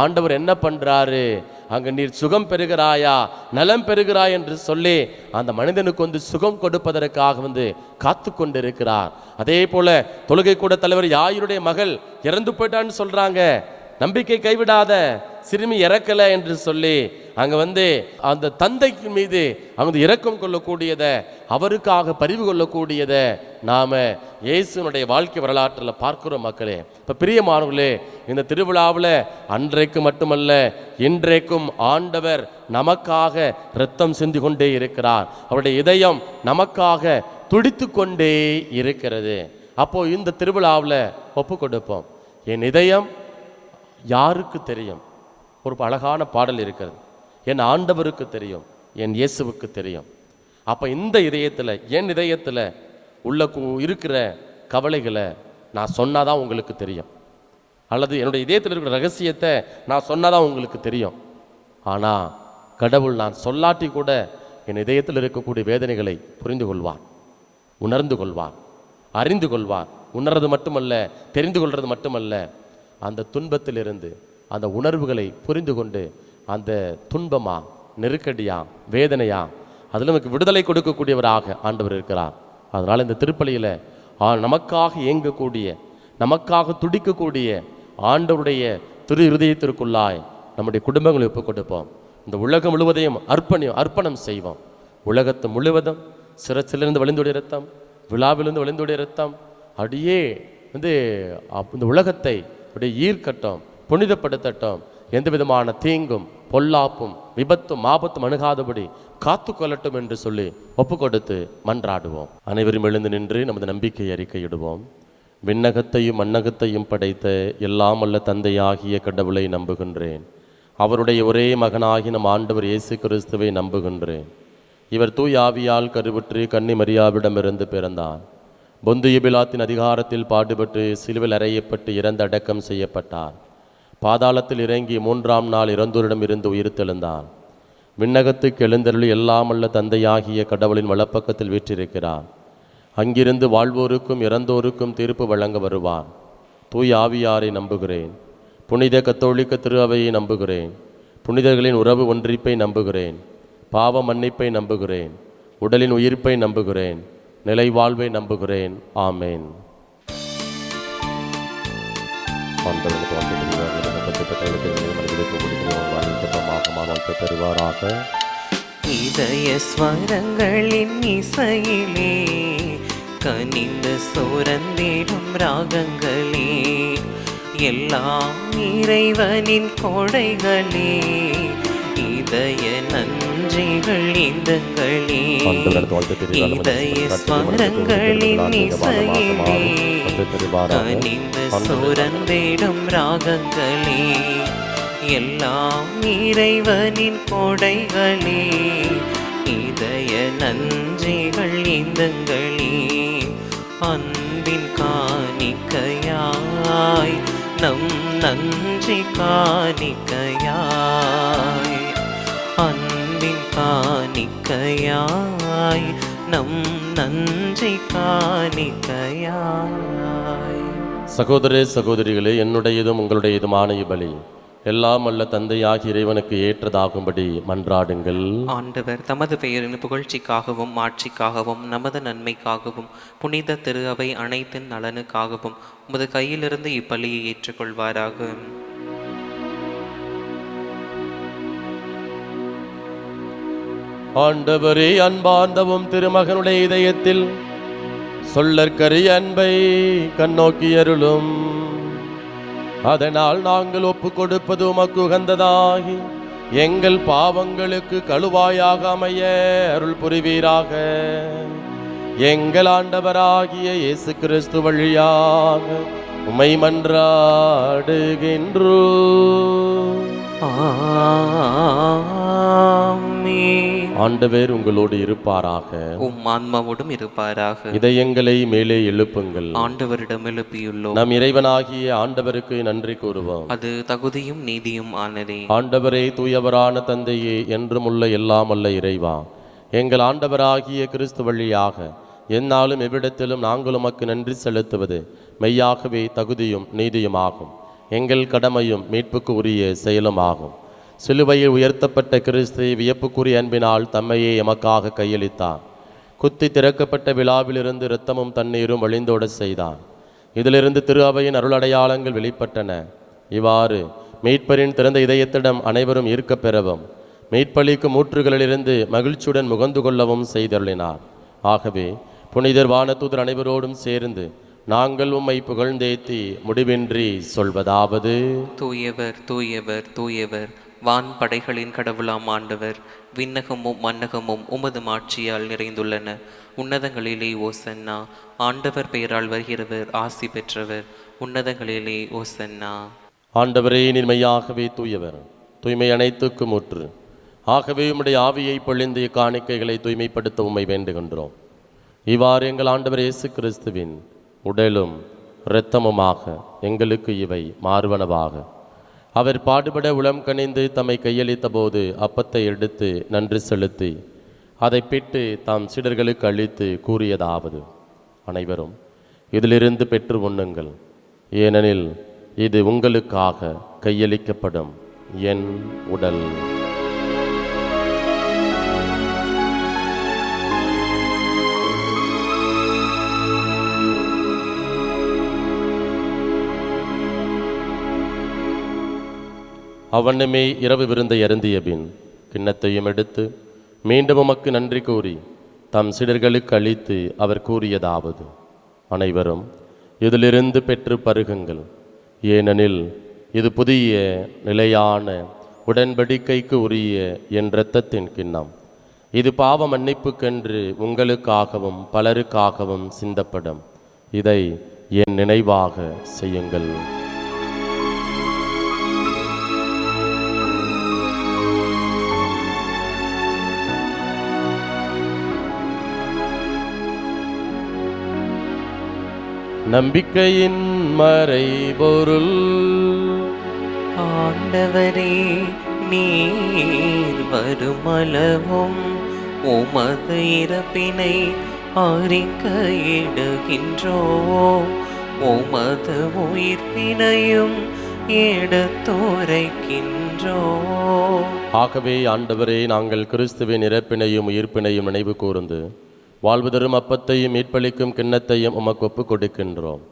ஆண்டவர் என்ன பண்றாரு, அங்கு நீர் சுகம் பெறுகிறாயா, நலம் பெறுகிறாய் என்று சொல்லி அந்த மனிதனுக்கு சுகம் கொடுப்பதற்காக காத்து கொண்டிருக்கிறார். அதே போல தொழுகை கூட தலைவர் யாயிருடைய மகள் இறந்து போயிட்டான்னு சொல்றாங்க. நம்பிக்கை கைவிடாத சிறுமி இறக்கல என்று சொல்லி அங்க அந்த தந்தைக்கு மீது இரக்கம் கொள்ளக்கூடியத, அவருக்காக பரிவு கொள்ளக்கூடியத நாம இயேசுனுடைய வாழ்க்கை வரலாற்றில் பார்க்கிறோம் மக்களே. இப்ப பிரியமானவர்களே, இந்த திருவிழாவில் அன்றைக்கு மட்டுமல்ல இன்றைக்கும் ஆண்டவர் நமக்காக இரத்தம் சிந்தி கொண்டே இருக்கிறார். அவருடைய இதயம் நமக்காக துடித்து கொண்டே இருக்கிறது. அப்போ இந்த திருவிழாவில் ஒப்பு கொடுப்போம். என் இதயம் யாருக்கு தெரியும்? ஒரு அழகான பாடல் இருக்கிறது. என் ஆண்டவருக்கு தெரியும், என் இயேசுவுக்கு தெரியும். அப்போ இந்த இதயத்தில், என் இதயத்தில் இருக்கிற கவலைகளை நான் சொன்னாதான் உங்களுக்கு தெரியும், அல்லது என்னுடைய இதயத்தில் இருக்கிற ரகசியத்தை நான் சொன்னாதான் உங்களுக்கு தெரியும். ஆனால் கடவுள் நான் சொல்லாட்டி கூட என் இதயத்தில் இருக்கக்கூடிய வேதனைகளை புரிந்து கொள்வார், உணர்ந்து கொள்வார், அறிந்து கொள்வார். உணர்றது மட்டுமல்ல, தெரிந்து கொள்வது மட்டுமல்ல, அந்த துன்பத்திலிருந்து அந்த உணர்வுகளை புரிந்து கொண்டு அந்த துன்பமா, நெருக்கடியா, வேதனையா, அதில் நமக்கு விடுதலை கொடுக்கக்கூடியவராக ஆண்டவர் இருக்கிறார். அதனால் இந்த திருப்பலியில் நமக்காக இயங்கக்கூடிய, நமக்காக துடிக்கக்கூடிய ஆண்டவருடைய திரு இருதயத்திற்குள்ளாய் நம்முடைய குடும்பங்களை ஒப்புக் கொடுப்போம். இந்த உலகம் முழுவதையும் அர்ப்பணம் செய்வோம். உலகத்து முழுவதும் சிரச்சிலிருந்து வழிந்துடைய இரத்தம், விழாவிலிருந்து வழிந்துடைய இரத்தம் அப்படியே இந்த உலகத்தை அப்படியே ஈர்க்கட்டும், புனிதப்படுத்தட்டும். எந்த விதமான தீங்கும் பொல்லாப்பும் விபத்தும் ஆபத்தும் அணுகாதபடி காத்து கொள்ளட்டும் என்று சொல்லி ஒப்பு கொடுத்து மன்றாடுவோம். அனைவரும் எழுந்து நின்று நமது நம்பிக்கை அறிக்கையிடுவோம். விண்ணகத்தையும் மண்ணகத்தையும் படைத்த எல்லாம் வல்ல தந்தையாகிய கடவுளை நம்புகின்றேன். அவருடைய ஒரே மகனாகி நம் ஆண்டவர் இயேசு கிறிஸ்துவை நம்புகின்றேன். இவர் தூய் ஆவியால் கருவுற்று கன்னி மரியாவிடமிருந்து பிறந்தார். பொந்திய பிலாத்தின் அதிகாரத்தில் பாடுபட்டு சிலுவில் அறையப்பட்டு இறந்து அடக்கம் செய்யப்பட்டார். பாதாளத்தில் இறங்கி 3ஆம் நாள் இறந்தோரிடம் இருந்து உயிர்த்தெழுந்தார். விண்ணகத்துக்கு எழுந்தருளி எல்லாம் வல்ல தந்தையாகிய கடவுளின் வலப்பக்கத்தில் வீற்றிருக்கிறார். அங்கிருந்து வாழ்வோருக்கும் இறந்தோருக்கும் தீர்ப்பு வழங்க வருவார். தூய் ஆவியாரை நம்புகிறேன். புனித கத்தோலிக்க திரு அவையை நம்புகிறேன். புனிதர்களின் உறவு ஒன்றிப்பை நம்புகிறேன். பாவ மன்னிப்பை நம்புகிறேன். உடலின் உயிர்ப்பை நம்புகிறேன். நிலை வாழ்வை நம்புகிறேன். ஆமேன். இதய ஸ்வரங்களின் இசையிலே கனிந்த சுரந்திடும் ராகங்களே, எல்லாம் இறைவனின் கொடைகளே, இதய நன்றிகள் இந்தங்களே. இதய ஸ்வரங்களின் இசையிலே கனிந்த சுரந்திடும் ராகங்களே, எல்லாம் இறைவனின் கொடைகளே, இதய நன்றிகள் இந்தங்களே. அன்பின் காணிக்கையாய் நம் நன்றி காணிக்கையாய், அன்பின் காணிக்கையாய் நம் நன்றி காணிக்கையாய். சகோதர சகோதரிகளே, என்னுடையதும் உங்களுடையதுமான பலி எல்லாம் அல்ல தந்தையாகி இறைவனுக்கு ஏற்றதாகும்படி மன்றாடுங்கள். ஆண்டவர் தமது பெயரின் புகழ்ச்சிக்காகவும் மாட்சிக்காகவும் நமது நன்மைக்காகவும் புனித திரு அவை அனைத்தின் நலனுக்காகவும் உமது கையிலிருந்து இப்பலியை ஏற்றுக்கொள்வாராக. ஆண்டவரே, அன்பார்ந்தவும் திருமகனுடைய இதயத்தில் சொல்லற்கரிய அன்பை கண்ணோக்கி அருளும். அதனால் நாங்கள் ஒப்பு கொடுப்பது உமக்கு உகந்ததாகி எங்கள் பாவங்களுக்கு கழுவாயாக அமைய அருள் புரிவீராக. எங்கள் ஆண்டவராகிய இயேசு கிறிஸ்து வழியாக உம்மை மன்றாடுகின்றோம். ஆமென். ஆண்டவர் உங்களோடு இருப்பாராக. உம் ஆன்மாவோடும் இருப்பாராக. இதயங்களை மேலே எழுப்புங்கள். ஆண்டவரிடம் எழுப்பியுள்ளோம். நம் இறைவனாகிய ஆண்டவருக்கு நன்றி கூறுவோம். அது தகுதியும் நீதியும் ஆனதே. ஆண்டவரே, தூயவரான தந்தையே, என்றும் உள்ள எல்லாம் அல்ல இறைவா, எங்கள் ஆண்டவராகிய கிறிஸ்து வழியாக எந்நாளும் எவ்விடத்திலும் நாங்கள் உமக்கு நன்றி செலுத்துவது மெய்யாகவே தகுதியும் நீதியுமாகும். எங்கள் கடமையும் மீட்புக்கு உரிய செயலுமாகும். சிலுவையில் உயர்த்தப்பட்ட கிறிஸ்து வியப்புக்குரிய அன்பினால் தம்மையே எமக்காக கையளித்தார். குத்தி திறக்கப்பட்ட விழாவிலிருந்து இரத்தமும் தண்ணீரும் வழிந்தோட செய்தார். இதிலிருந்து திரு அவையின் அருளடையாளங்கள் வெளிப்பட்டன. இவ்வாறு மீட்பரின் திறந்த இதயத்திடம் அனைவரும் ஈர்க்கப் பெறவும் மீட்பளிக்கும் ஊற்றுகளிலிருந்து மகிழ்ச்சியுடன் முகந்து கொள்ளவும் செய்தருளினார். ஆகவே புனிதர் வானதூதர் அனைவரோடும் சேர்ந்து நாங்கள் உம்மை புகழ்ந்தேத்தி முடிவின்றி சொல்வதாவது: தூயவர் தூயவர் தூயவர், வான் படைகளின் கடவுளாம் ஆண்டவர். விண்ணகமும் மன்னகமும் உமது மாட்சியால் நிறைந்துள்ளன. உன்னதங்களிலே ஓசன்னா. ஆண்டவர் பெயரால் வருகிறவர் ஆசி பெற்றவர். உன்னதங்களிலே ஓசன்னா. ஆண்டவரே, நிர்மையாகவே தூயவர், தூய்மை அனைத்துக்கும் ஊற்று. ஆகவே உம்முடைய ஆவியை பொழிந்து காணிக்கைகளை தூய்மைப்படுத்த உம்மை வேண்டுகின்றோம். இவ்வாறு எங்கள் ஆண்டவர் இயேசு கிறிஸ்துவின் உடலும் இரத்தமுமாக எங்களுக்கு இவை மார்பனவாக. அவர் பாடுபட உளம் கனிந்து தம்மை கையளித்த போது அப்பத்தை எடுத்து நன்றி செலுத்தி அதை பிட்டு தாம் சீடர்களுக்கு அளித்து கூறியதாவது: அனைவரும் இதிலிருந்து பெற்று உண்ணுங்கள், ஏனெனில் இது உங்களுக்காக கையளிக்கப்படும் என் உடல். அவனுமே இரவு விருந்தை அருந்திய பின் கிண்ணத்தையும் எடுத்து மீண்டும் உமக்கு நன்றி கூறி தம் சீடர்களுக்கு அளித்து அவர் கூறியதாவது: அனைவரும் இதிலிருந்து பெற்று பருகுங்கள், ஏனெனில் இது புதிய நிலையான உடன்படிக்கைக்கு உரிய என் இரத்தத்தின் கிண்ணம். இது பாவ மன்னிப்புக்கென்று உங்களுக்காகவும் பலருக்காகவும் சிந்தப்படும். இதை என் நினைவாக செய்யுங்கள். நம்பிக்கையின் மறைபொருள். ஆண்டவரே, நீர் வருமளவும் உமது இறப்பினை அறிக்கையிடுகின்றோம், உமது உயிர்ப்பினையும் எடுத்துரைக்கின்றோம். ஆகவே ஆண்டவரே, நாங்கள் கிறிஸ்துவின் இறப்பினையும் உயிர்ப்பினையும் நினைவு கூர்ந்து வாழ்வு தரும் அப்பத்தையும் மீட்பளிக்கும் கிண்ணத்தையும் உமக்கு ஒப்புக் கொடுக்கின்றோம்.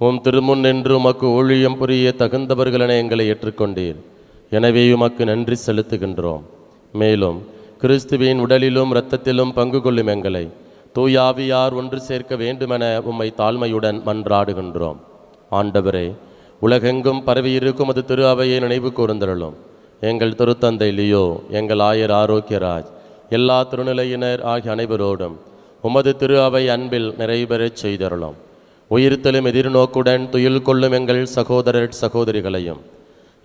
உம் திருமுன் நின்று உமக்கு ஊழியம் புரிய தகுந்தவர்களென எங்களை ஏற்றுக்கொண்டீர். எனவே உமக்கு நன்றி செலுத்துகின்றோம். மேலும் கிறிஸ்துவின் உடலிலும் இரத்தத்திலும் பங்கு கொள்ளும் எங்களை தூயாவியார் ஒன்று சேர்க்க வேண்டுமென உம்மை தாழ்மையுடன் மன்றாடுகின்றோம். ஆண்டவரே, உலகெங்கும் பரவியிருக்கும் அது திரு அவையை நினைவு கூர்ந்தருளும். எங்கள் திருத்தந்தை லியோ, எங்கள் ஆயர் ஆரோக்கியராஜ், எல்லா திருநிலையினர் ஆகிய அனைவரோடும் உமது திரு அவை அன்பில் நிறைவேறச் செய்தருளும். உயிர்த்தலும் எதிர்நோக்குடன் துயில் கொள்ளும் எங்கள் சகோதரர் சகோதரிகளையும்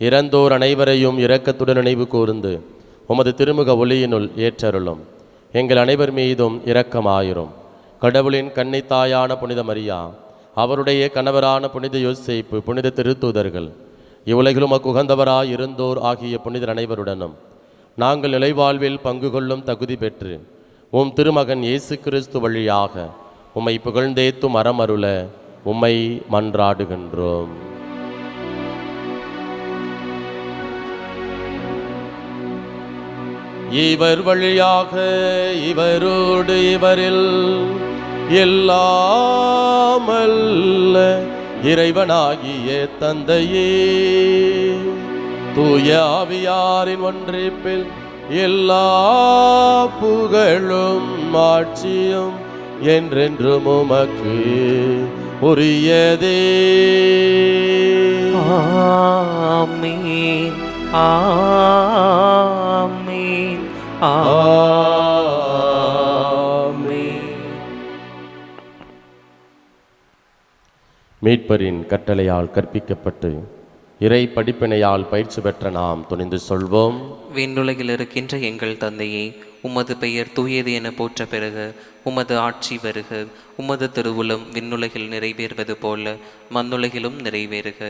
இறந்தோர் அனைவரையும் இரக்கத்துடன் நினைவு கூர்ந்து உமது திருமுக ஒளியினுள் ஏற்றருளும். எங்கள் அனைவர் மீதும் இரக்கமாயிரும். கடவுளின் கன்னித்தாயான புனித மரியா, அவருடைய கணவரான புனித யோசேப்பு, புனித திருத்தூதர்கள், இவ்வுலகிலும் உகந்தவராய் இருந்தோர் ஆகிய புனிதர் அனைவருடனும் நாங்கள் நிலைவாழ்வில் பங்கு கொள்ளும் தகுதி பெற்று உம் திருமகன் இயேசு கிறிஸ்து வழியாக உம்மை புகழ்ந்தேத்தும் அறமருள உம்மை மன்றாடுகின்றோம். இவர் வழியாக இவரோடு இவரில் எல்லாமல்ல இறைவனாகிய தந்தையே, தூய ஆவியாரின் ஒன்றிப்பில் எல்லா புகழும் ஆட்சியும் என்றென்றும் உமக்கு உரியதே. ஆமென், ஆமென், ஆமென். மீட்பரின் கட்டளையால் கற்பிக்கப்பட்டு இறை படிப்பினையால் பயிற்சி பெற்ற நாம் துணிந்து சொல்வோம்: விண்ணுலகில் இருக்கின்ற எங்கள் தந்தையே, உமது பெயர் தூயது என போற்ற பெறுக. உமது ஆட்சி வருக. உமது திருவுளம் விண்ணுலகில் நிறைவேறுவது போல மண்ணுலகிலும் நிறைவேறுக.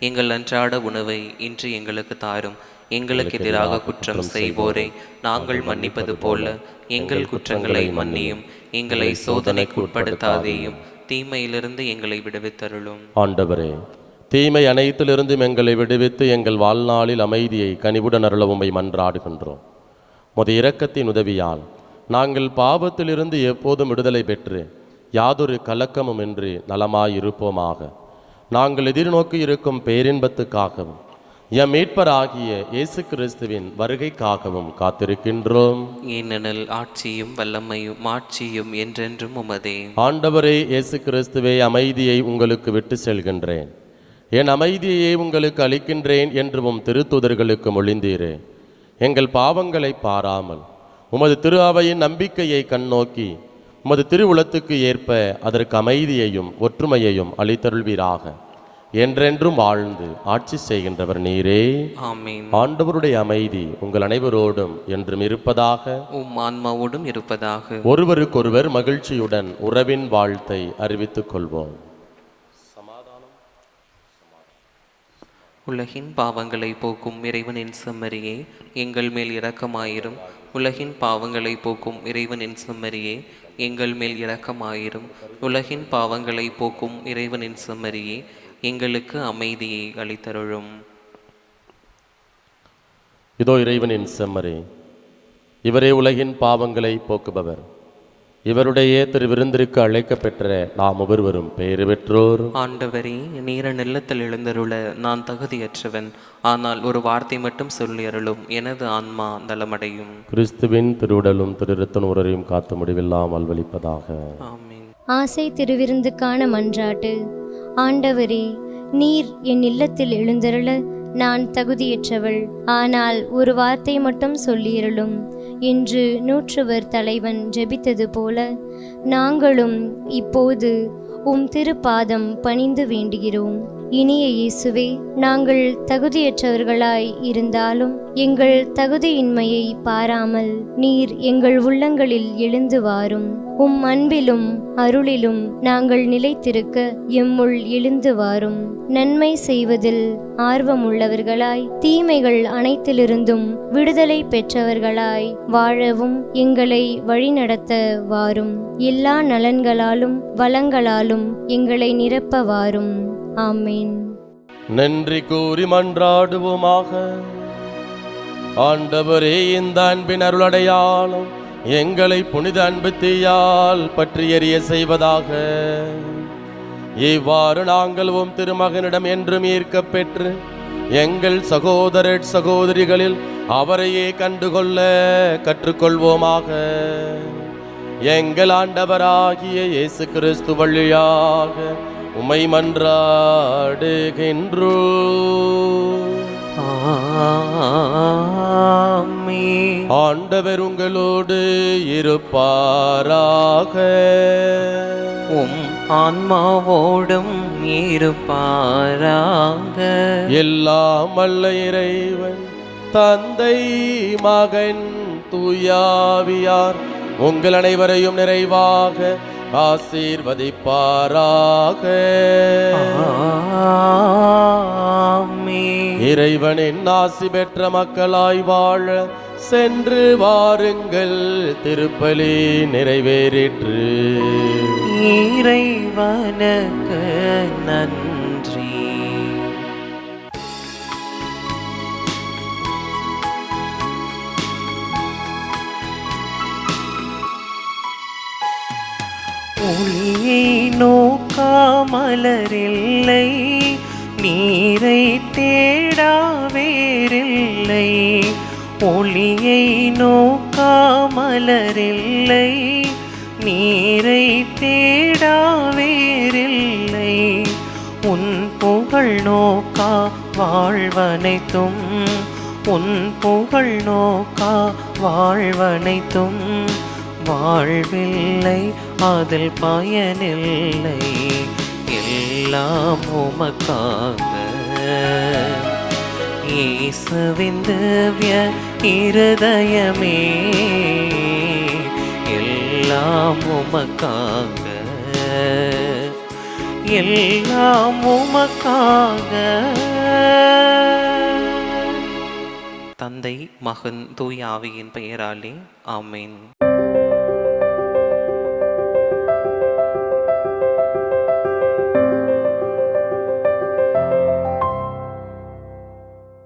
எங்கள் அன்றாட உணவை இன்று எங்களுக்கு தாரும். எங்களுக்கு எதிராக குற்றம் செய்வோரை நாங்கள் மன்னிப்பது போல எங்கள் குற்றங்களை மன்னியும். எங்களை சோதனைக்கு உட்படுத்தாதேயும், தீமையிலிருந்து எங்களை விடுவித்தருளும். ஆண்டவரே, தீமை அனைத்திலிருந்தும் எங்களை விடுவித்து எங்கள் வாழ்நாளில் அமைதியை கனிவுடன் அருளவுமை மன்றாடுகின்றோம். முத இரக்கத்தின் உதவியால் நாங்கள் பாவத்திலிருந்து எப்போதும் விடுதலை பெற்று யாதொரு கலக்கமும் இன்றி நலமாயிருப்போமாக. நாங்கள் எதிர்நோக்கி இருக்கும் பேரின்பத்துக்காகவும் எம் மீட்பராகிய இயேசு கிறிஸ்துவின் வருகைக்காகவும் காத்திருக்கின்றோம். ஏனெனில் ஆட்சியும் வல்லமையும் மாட்சியும் என்றென்றும் உமதே. ஆண்டவரே இயேசு கிறிஸ்துவே, அமைதியை உங்களுக்கு விட்டு செல்கின்றேன், என் அமைதியை உங்களுக்கு அளிக்கின்றேன் என்று உம் திருத்தூதர்களுக்கு மொழிந்தீரே. எங்கள் பாவங்களை பாராமல் உமது திரு அவையின் நம்பிக்கையை கண்ணோக்கி உமது திருவுளத்துக்கு ஏற்ப அதற்கு அமைதியையும் ஒற்றுமையையும் அளித்தருள்வீராக. என்றென்றும் வாழ்ந்து ஆட்சி செய்கின்றவர் நீரே. ஆமென். ஆண்டவருடைய அமைதி உங்கள் அனைவரோடும் என்றும் இருப்பதாக. உம் ஆன்மாவோடும் இருப்பதாக. ஒருவருக்கொருவர் மகிழ்ச்சியுடன் உறவின் வாழ்த்தை அறிவித்துக் கொள்வோம். உலகின் பாவங்களை போக்கும் இறைவனின் செம்மறியே, எங்கள் மேல் இரக்கமாயிரும். உலகின் பாவங்களை போக்கும் இறைவனின் செம்மறியே, எங்கள் மேல் இரக்கமாயிரும். உலகின் பாவங்களை போக்கும் இறைவனின் செம்மறியே, எங்களுக்கு அமைதியை அளித்தருளும். இதோ இறைவனின் செம்மறி, இவரே உலகின் பாவங்களை போக்குபவர். இவருடைய திருவிருந்திற்கு அழைக்கப்பெற்ற நாம் ஒவ்வொருவரும் பெயர் பெற்றோர். ஆண்டவரே, நீர நிலத்தில் எழுந்தருள நான் தகுதியற்றவன். ஆனால் ஒரு வார்த்தை மட்டும் சொல்லி அருளும், எனது ஆன்மா நலமடையும். கிறிஸ்துவின் திருவுடலும் திருரத்தன் உரையும் காத்து முடிவெல்லாம் அல்வழிப்பதாக. ஆமென். ஆசை திருவிருந்துக்கான மன்றாட்டு. ஆண்டவரே, நீர் என் இல்லத்தில் எழுந்தருள நான் தகுதியற்றவள். ஆனால் ஒரு வார்த்தை மட்டும் சொல்லியருளும். இன்று நூற்றுவர் தலைவன் ஜெபித்தது போல நாங்களும் இப்போது உம் திருப்பாதம் பணிந்து வேண்டுகிறோம். இனிய இயேசுவே, நாங்கள் தகுதியற்றவர்களாய் இருந்தாலும் எங்கள் தகுதியின்மையை பாராமல் நீர் எங்கள் உள்ளங்களில் எழுந்து வாரும். உம் அன்பிலும் அருளிலும் நாங்கள் நிலைத்திருக்க எம்முள் எழுந்து வாரும். நன்மை செய்வதில் ஆர்வமுள்ளவர்களாய் தீமைகள் அனைத்திலிருந்தும் விடுதலை பெற்றவர்களாய் வாழவும் எங்களை வழிநடத்த வாரும். எல்லா நலன்களாலும் வளங்களாலும் எங்களை நிரப்ப வாரும். ஆமேன். நன்றி கூறி மன்றாடுவோமாக. ஆண்டவரே, இந்த அன்பின் அருளடையாளம் எங்களை புனித அன்பு தீயால் பற்றி எறிய செய்வதாக. இவ்வாறு நாங்கள் உம் திருமகனிடம் என்றும் ஈர்க்கப் பெற்று எங்கள் சகோதர சகோதரிகளில் அவரையே கண்டுகொள்ள கற்றுக்கொள்வோமாக. எங்கள் ஆண்டவராகிய இயேசு கிறிஸ்து வழியாக உம்மை மன்றாடுகின்றோம். ஆமென். ஆண்டவர் உங்களோடு இருப்பாராக. உம் ஆன்மாவோடும் இருப்பாராக. எல்லாம் வல்ல இறைவன் தந்தை மகன் தூயாவியார் உங்கள் அனைவரையும் நிறைவாக ஆசீர்வதிப்பாராக. ஆமென். இறைவனின் ஆசி பெற்ற மக்களாய் வாழ சென்று வாருங்கள். திருப்பலி நிறைவேறிற்று. இறைவனுக்கு நன்றி. ஒளியை நோக்காமலரில்லை, நீரை தேடா வேறில்லை. ஒளியை நோக்காமலரில்லை, நீரை தேடா வேறில்லை. உன் புகழ் நோக்கா வாழ்வனைத்தும், உன் புகழ் நோக்கா வாழ்வனைத்தும் வாழ்வில்லை, அதில் பயனில்லை. எல்லாம் உமக்காக. இயேசுவின் திவ்ய இருதயமே, எல்லாம் உமக்காக, எல்லாம் உமக்காக. தந்தை, மகன், தூய ஆவியின் பெயராலே ஆமென்.